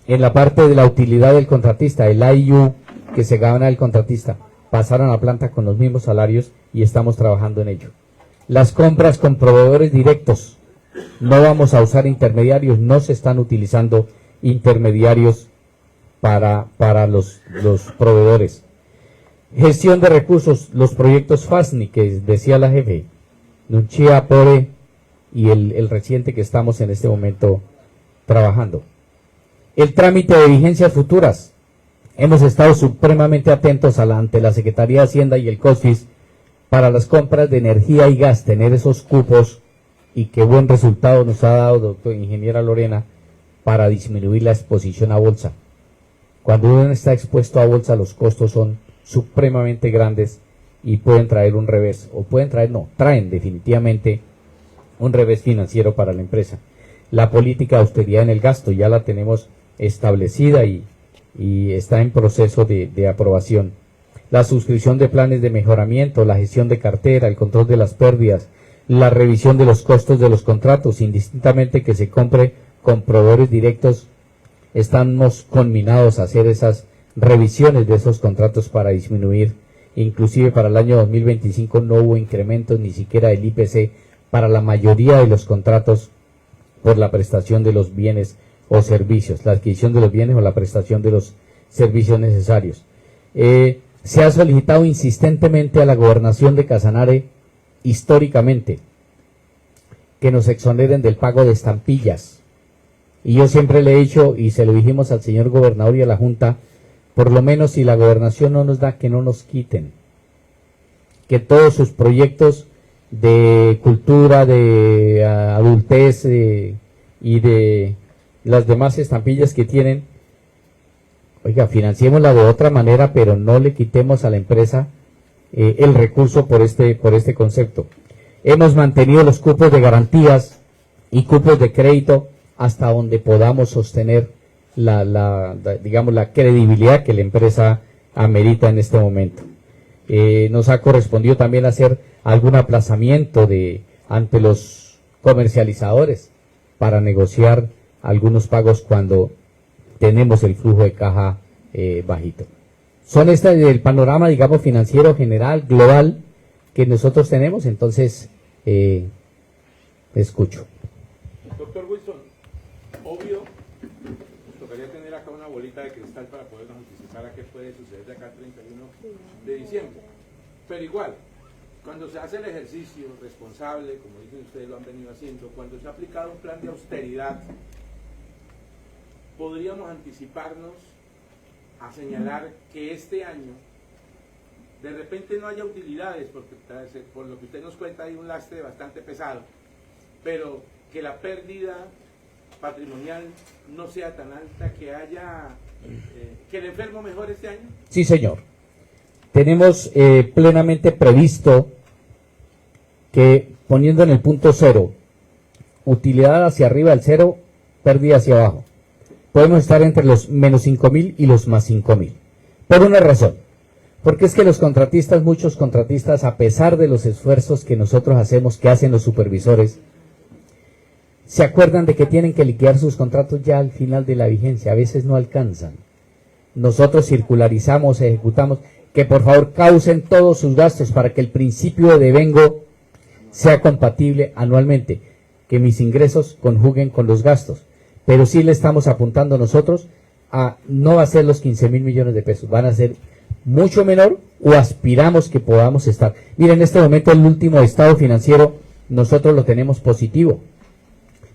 de la utilidad del contratista, el IU que se gana el contratista, pasaron a planta con los mismos salarios y estamos trabajando en ello. Las compras con proveedores directos, no vamos a usar intermediarios, no se están utilizando intermediarios para los proveedores. Gestión de recursos, los proyectos FASNI que decía la jefe, Nunchia, Pore y el reciente que estamos en este momento trabajando. El trámite de vigencias futuras. Hemos estado supremamente atentos ante la Secretaría de Hacienda y el COSFIS para las compras de energía y gas, tener esos cupos, y qué buen resultado nos ha dado, ingeniera Lorena, para disminuir la exposición a bolsa. Cuando uno está expuesto a bolsa, los costos son supremamente grandes y pueden traer un revés, o traen definitivamente un revés financiero para la empresa. La política de austeridad en el gasto ya la tenemos establecida y está en proceso de aprobación. La suscripción de planes de mejoramiento, la gestión de cartera, el control de las pérdidas, la revisión de los costos de los contratos, indistintamente que se compre con proveedores directos, estamos conminados a hacer esas revisiones de esos contratos para disminuir. Inclusive para el año 2025 no hubo incrementos ni siquiera del IPC para la mayoría de los contratos por la prestación de los bienes o servicios, la adquisición de los bienes o la prestación de los servicios necesarios. Se ha solicitado insistentemente a la Gobernación de Casanare, históricamente, que nos exoneren del pago de estampillas. Y yo siempre le he dicho, y se lo dijimos al señor gobernador y a la Junta, por lo menos si la Gobernación no nos da, que no nos quiten. Que todos sus proyectos de cultura, de adultez y de las demás estampillas que tienen, oiga, financiémosla de otra manera, pero no le quitemos a la empresa el recurso por este concepto. Hemos mantenido los cupos de garantías y cupos de crédito hasta donde podamos sostener la credibilidad que la empresa amerita en este momento. Nos ha correspondido también hacer algún aplazamiento de ante los comercializadores para negociar algunos pagos cuando tenemos el flujo de caja bajito. Son el panorama, digamos, financiero general, global, que nosotros tenemos, entonces escucho. Doctor Wilson, obvio, nos tocaría tener acá una bolita de cristal para podernos anticipar a qué puede suceder de acá al 31 de diciembre. Pero igual, cuando se hace el ejercicio responsable, como dicen ustedes lo han venido haciendo, cuando se ha aplicado un plan de austeridad, podríamos anticiparnos a señalar que este año de repente no haya utilidades, porque por lo que usted nos cuenta hay un lastre bastante pesado, pero que la pérdida patrimonial no sea tan alta, que haya que el enfermo mejore este año. Sí, señor. Tenemos plenamente previsto que, poniendo en el punto cero, utilidad hacia arriba del cero, pérdida hacia abajo, podemos estar entre los menos 5.000 y los más 5.000. Por una razón, porque es que los contratistas, muchos contratistas, a pesar de los esfuerzos que nosotros hacemos, que hacen los supervisores, se acuerdan de que tienen que liquidar sus contratos ya al final de la vigencia, a veces no alcanzan. Nosotros circularizamos, ejecutamos, que por favor causen todos sus gastos para que el principio de devengo sea compatible anualmente, que mis ingresos conjuguen con los gastos. Pero sí le estamos apuntando nosotros a, no va a ser los 15.000 millones de pesos, van a ser mucho menor, o aspiramos que podamos estar. Miren, en este momento el último estado financiero nosotros lo tenemos positivo.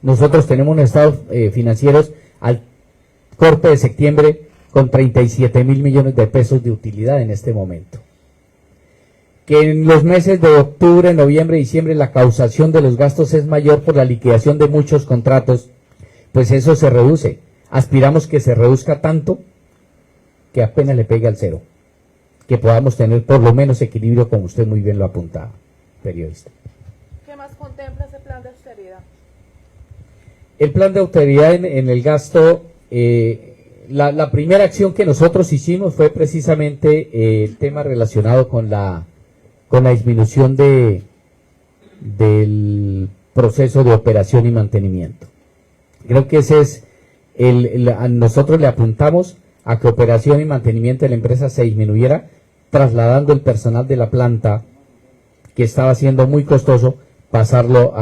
Nosotros tenemos unos estados financieros al corte de septiembre con 37.000 millones de pesos de utilidad en este momento. Que en los meses de octubre, noviembre, diciembre la causación de los gastos es mayor por la liquidación de muchos contratos, pues eso se reduce. Aspiramos que se reduzca tanto que apenas le pegue al cero, que podamos tener por lo menos equilibrio, como usted muy bien lo apuntaba, periodista. ¿Qué más contempla ese plan de austeridad? El plan de austeridad en el gasto, la primera acción que nosotros hicimos fue precisamente el tema relacionado con la disminución del proceso de operación y mantenimiento. Creo que ese es nosotros le apuntamos a que operación y mantenimiento de la empresa se disminuyera, trasladando el personal de la planta, que estaba siendo muy costoso, pasarlo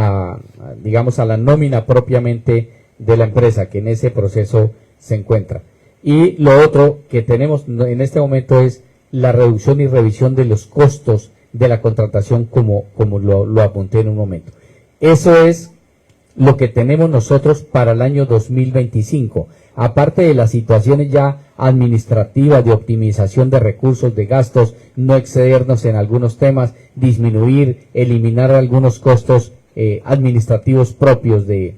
digamos, a la nómina propiamente de la empresa, que en ese proceso se encuentra. Y lo otro que tenemos en este momento es la reducción y revisión de los costos de la contratación, como lo apunté en un momento. Eso es lo que tenemos nosotros para el año 2025, aparte de las situaciones ya administrativas de optimización de recursos, de gastos, no excedernos en algunos temas, disminuir, eliminar algunos costos administrativos propios de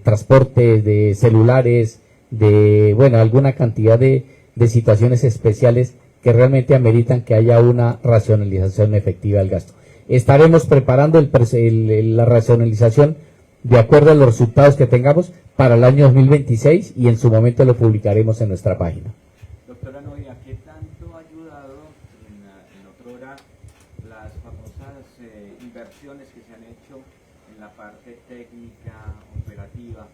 transporte, de celulares, alguna cantidad de situaciones especiales que realmente ameritan que haya una racionalización efectiva del gasto. Estaremos preparando la racionalización de acuerdo a los resultados que tengamos para el año 2026 y en su momento lo publicaremos en nuestra página. Doctora Novia, ¿qué tanto ha ayudado en otrora las famosas inversiones que se han hecho en la parte técnica, operativa?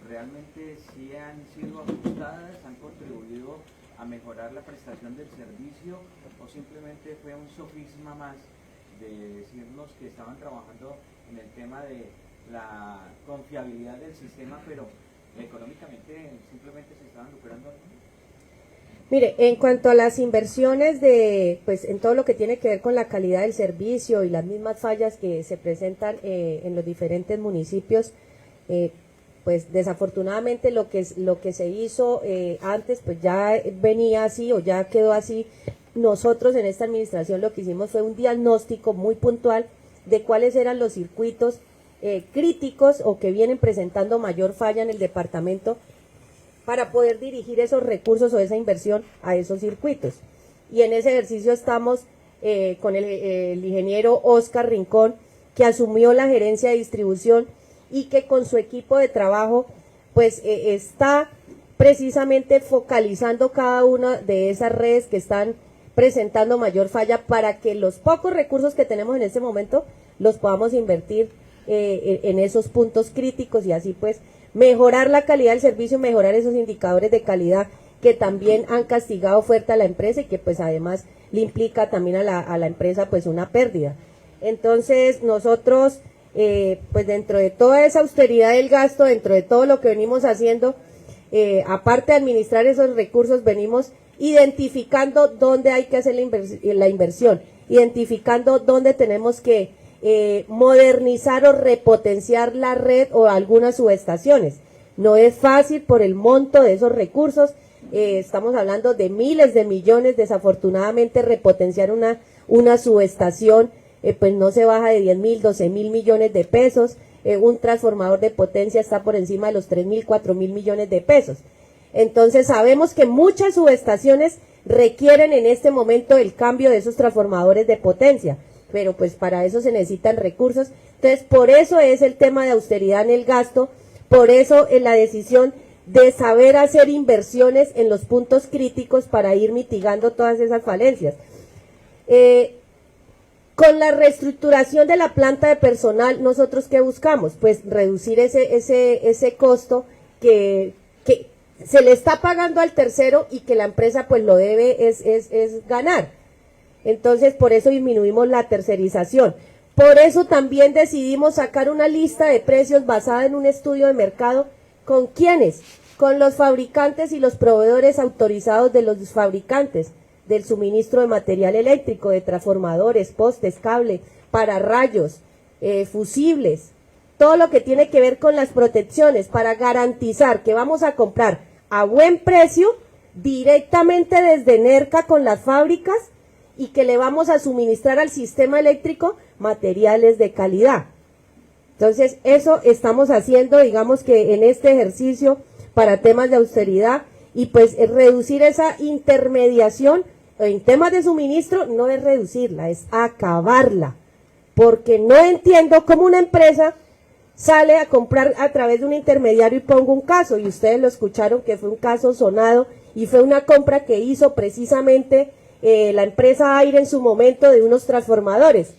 ¿Realmente sí han sido ajustadas, han contribuido a mejorar la prestación del servicio, o simplemente fue un sofisma más de decirnos que estaban trabajando en el tema de la confiabilidad del sistema, pero económicamente simplemente se estaban lucrando? Mire, en cuanto a las inversiones pues en todo lo que tiene que ver con la calidad del servicio y las mismas fallas que se presentan en los diferentes municipios, pues desafortunadamente lo que se hizo antes pues ya venía así o ya quedó así. Nosotros en esta administración lo que hicimos fue un diagnóstico muy puntual de cuáles eran los circuitos críticos o que vienen presentando mayor falla en el departamento, para poder dirigir esos recursos o esa inversión a esos circuitos. Y en ese ejercicio estamos con el ingeniero Oscar Rincón, que asumió la gerencia de distribución y que con su equipo de trabajo pues está precisamente focalizando cada una de esas redes que están presentando mayor falla, para que los pocos recursos que tenemos en este momento los podamos invertir en esos puntos críticos y así pues mejorar la calidad del servicio, mejorar esos indicadores de calidad que también han castigado fuerte a la empresa y que pues además le implica también a la empresa pues una pérdida. Entonces nosotros pues dentro de toda esa austeridad del gasto, dentro de todo lo que venimos haciendo, aparte de administrar esos recursos, venimos identificando dónde hay que hacer la inversión, identificando dónde tenemos que modernizar o repotenciar la red o algunas subestaciones. No es fácil por el monto de esos recursos, estamos hablando de miles de millones, desafortunadamente repotenciar una subestación pues no se baja de 10.000, 12.000 millones de pesos, un transformador de potencia está por encima de los 3.000, 4.000 millones de pesos. Entonces sabemos que muchas subestaciones requieren en este momento el cambio de esos transformadores de potencia, pero pues para eso se necesitan recursos. Entonces por eso es el tema de austeridad en el gasto, por eso es la decisión de saber hacer inversiones en los puntos críticos para ir mitigando todas esas falencias. Con la reestructuración de la planta de personal, ¿nosotros qué buscamos? Pues reducir ese costo que se le está pagando al tercero y que la empresa pues lo debe es ganar. Entonces por eso disminuimos la tercerización. Por eso también decidimos sacar una lista de precios basada en un estudio de mercado. ¿Con quiénes? Con los fabricantes y los proveedores autorizados de los fabricantes del suministro de material eléctrico, de transformadores, postes, cable, pararrayos, fusibles, todo lo que tiene que ver con las protecciones para garantizar que vamos a comprar a buen precio directamente desde NERCA con las fábricas y que le vamos a suministrar al sistema eléctrico materiales de calidad. Entonces eso estamos haciendo, digamos que en este ejercicio para temas de austeridad y pues reducir esa intermediación en temas de suministro. No es reducirla, es acabarla, porque no entiendo cómo una empresa sale a comprar a través de un intermediario, y pongo un caso, y ustedes lo escucharon que fue un caso sonado, y fue una compra que hizo precisamente la empresa Aire en su momento de unos transformadores.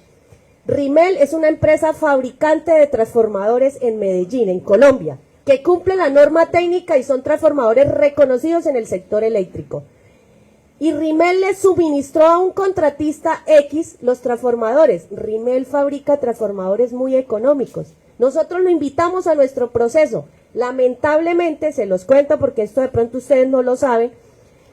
Rimel es una empresa fabricante de transformadores en Medellín, en Colombia, que cumple la norma técnica y son transformadores reconocidos en el sector eléctrico. Y Rimel le suministró a un contratista X los transformadores. Rimel fabrica transformadores muy económicos. Nosotros lo invitamos a nuestro proceso. Lamentablemente, se los cuento porque esto de pronto ustedes no lo saben,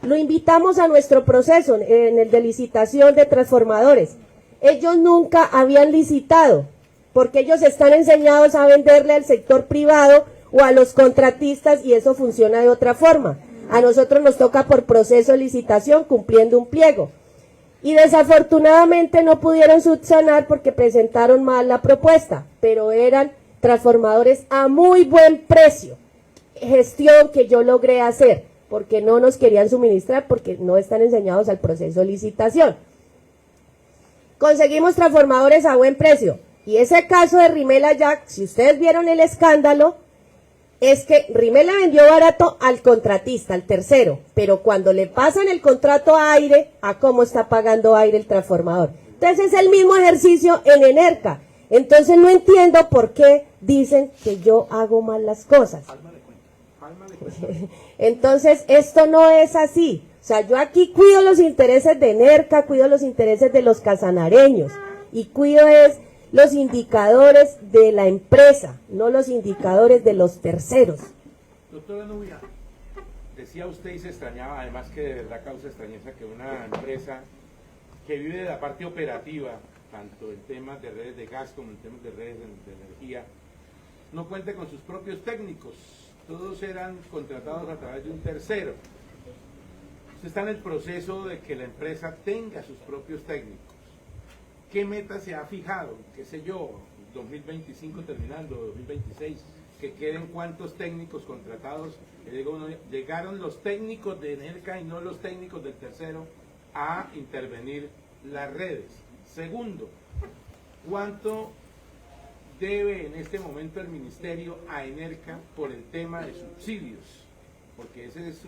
lo invitamos a nuestro proceso en el de licitación de transformadores. Ellos nunca habían licitado, porque ellos están enseñados a venderle al sector privado o a los contratistas y eso funciona de otra forma. A nosotros nos toca por proceso de licitación cumpliendo un pliego. Y desafortunadamente no pudieron subsanar porque presentaron mal la propuesta, pero eran transformadores a muy buen precio. Gestión que yo logré hacer, porque no nos querían suministrar, porque no están enseñados al proceso de licitación. Conseguimos transformadores a buen precio. Y ese caso de Rimel allá, si ustedes vieron el escándalo, es que Rimel le vendió barato al contratista, al tercero, pero cuando le pasan el contrato a Aire, a cómo está pagando Aire el transformador. Entonces es el mismo ejercicio en Enerca. Entonces no entiendo por qué dicen que yo hago mal las cosas. Entonces esto no es así. O sea, yo aquí cuido los intereses de Enerca, cuido los intereses de los casanareños y cuido los indicadores de la empresa, no los indicadores de los terceros. Doctora Nubia, decía usted y se extrañaba, además que de verdad causa extrañeza que una empresa que vive de la parte operativa, tanto en temas de redes de gas como en temas de redes de energía, no cuente con sus propios técnicos, todos eran contratados a través de un tercero. Usted está en el proceso de que la empresa tenga sus propios técnicos. ¿Qué meta se ha fijado? ¿Qué sé yo? 2025 terminando, 2026, que queden cuántos técnicos contratados. Llegaron los técnicos de Enerca y no los técnicos del tercero a intervenir las redes. Segundo, ¿cuánto debe en este momento el ministerio a Enerca por el tema de subsidios? Porque esa es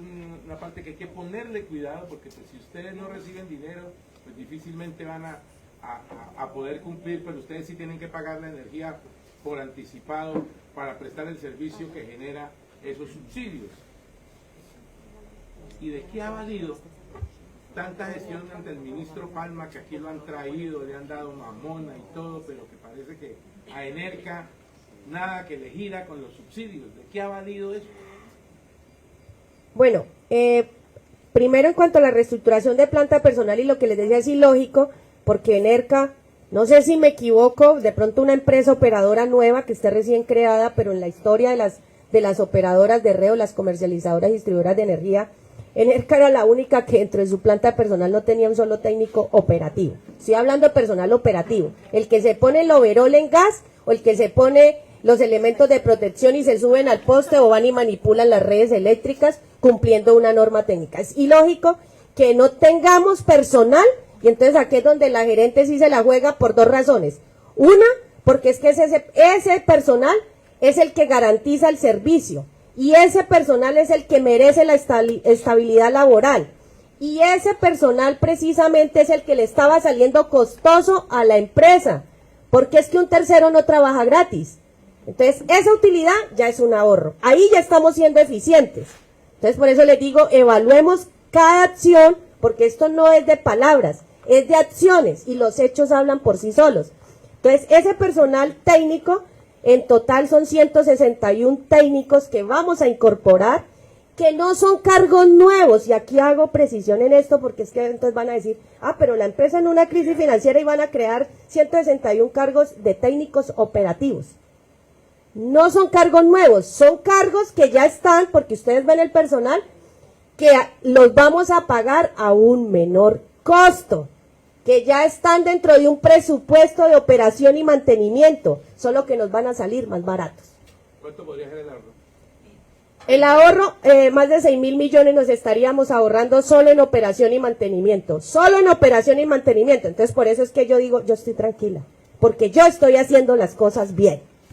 una parte que hay que ponerle cuidado, porque pues, si ustedes no reciben dinero, pues difícilmente van a a poder cumplir, pero ustedes sí tienen que pagar la energía por anticipado para prestar el servicio que genera esos subsidios. ¿Y de qué ha valido tanta gestión ante el ministro Palma, que aquí lo han traído, le han dado mamona y todo, pero que parece que a Enerca nada que le gira con los subsidios? ¿De qué ha valido eso? Bueno, primero en cuanto a la reestructuración de planta personal y lo que les decía es ilógico, porque Enerca, no sé si me equivoco, de pronto una empresa operadora nueva que esté recién creada, pero en la historia de las operadoras de reo, las comercializadoras y distribuidoras de energía, Enerca era la única que dentro de su planta personal no tenía un solo técnico operativo. Estoy hablando de personal operativo, el que se pone el overol en gas o el que se pone los elementos de protección y se suben al poste o van y manipulan las redes eléctricas cumpliendo una norma técnica. Es ilógico que no tengamos personal, y entonces aquí es donde la gerente sí se la juega por dos razones. Una, porque es que ese personal es el que garantiza el servicio, y ese personal es el que merece la estabilidad laboral, y ese personal precisamente es el que le estaba saliendo costoso a la empresa, porque es que un tercero no trabaja gratis. Entonces, esa utilidad ya es un ahorro. Ahí ya estamos siendo eficientes. Entonces, por eso les digo, evaluemos cada acción, porque esto no es de palabras, es de acciones, y los hechos hablan por sí solos. Entonces, ese personal técnico, en total son 161 técnicos que vamos a incorporar, que no son cargos nuevos, y aquí hago precisión en esto, porque es que entonces van a decir, pero la empresa en una crisis financiera y van a crear 161 cargos de técnicos operativos. No son cargos nuevos, son cargos que ya están, porque ustedes ven el personal, que los vamos a pagar a un menor costo, que ya están dentro de un presupuesto de operación y mantenimiento, solo que nos van a salir más baratos. ¿Cuánto podría ser el ahorro? El ahorro, más de 6.000 millones nos estaríamos ahorrando solo en operación y mantenimiento, solo en operación y mantenimiento. Entonces por eso es que yo digo, yo estoy tranquila, porque yo estoy haciendo las cosas bien.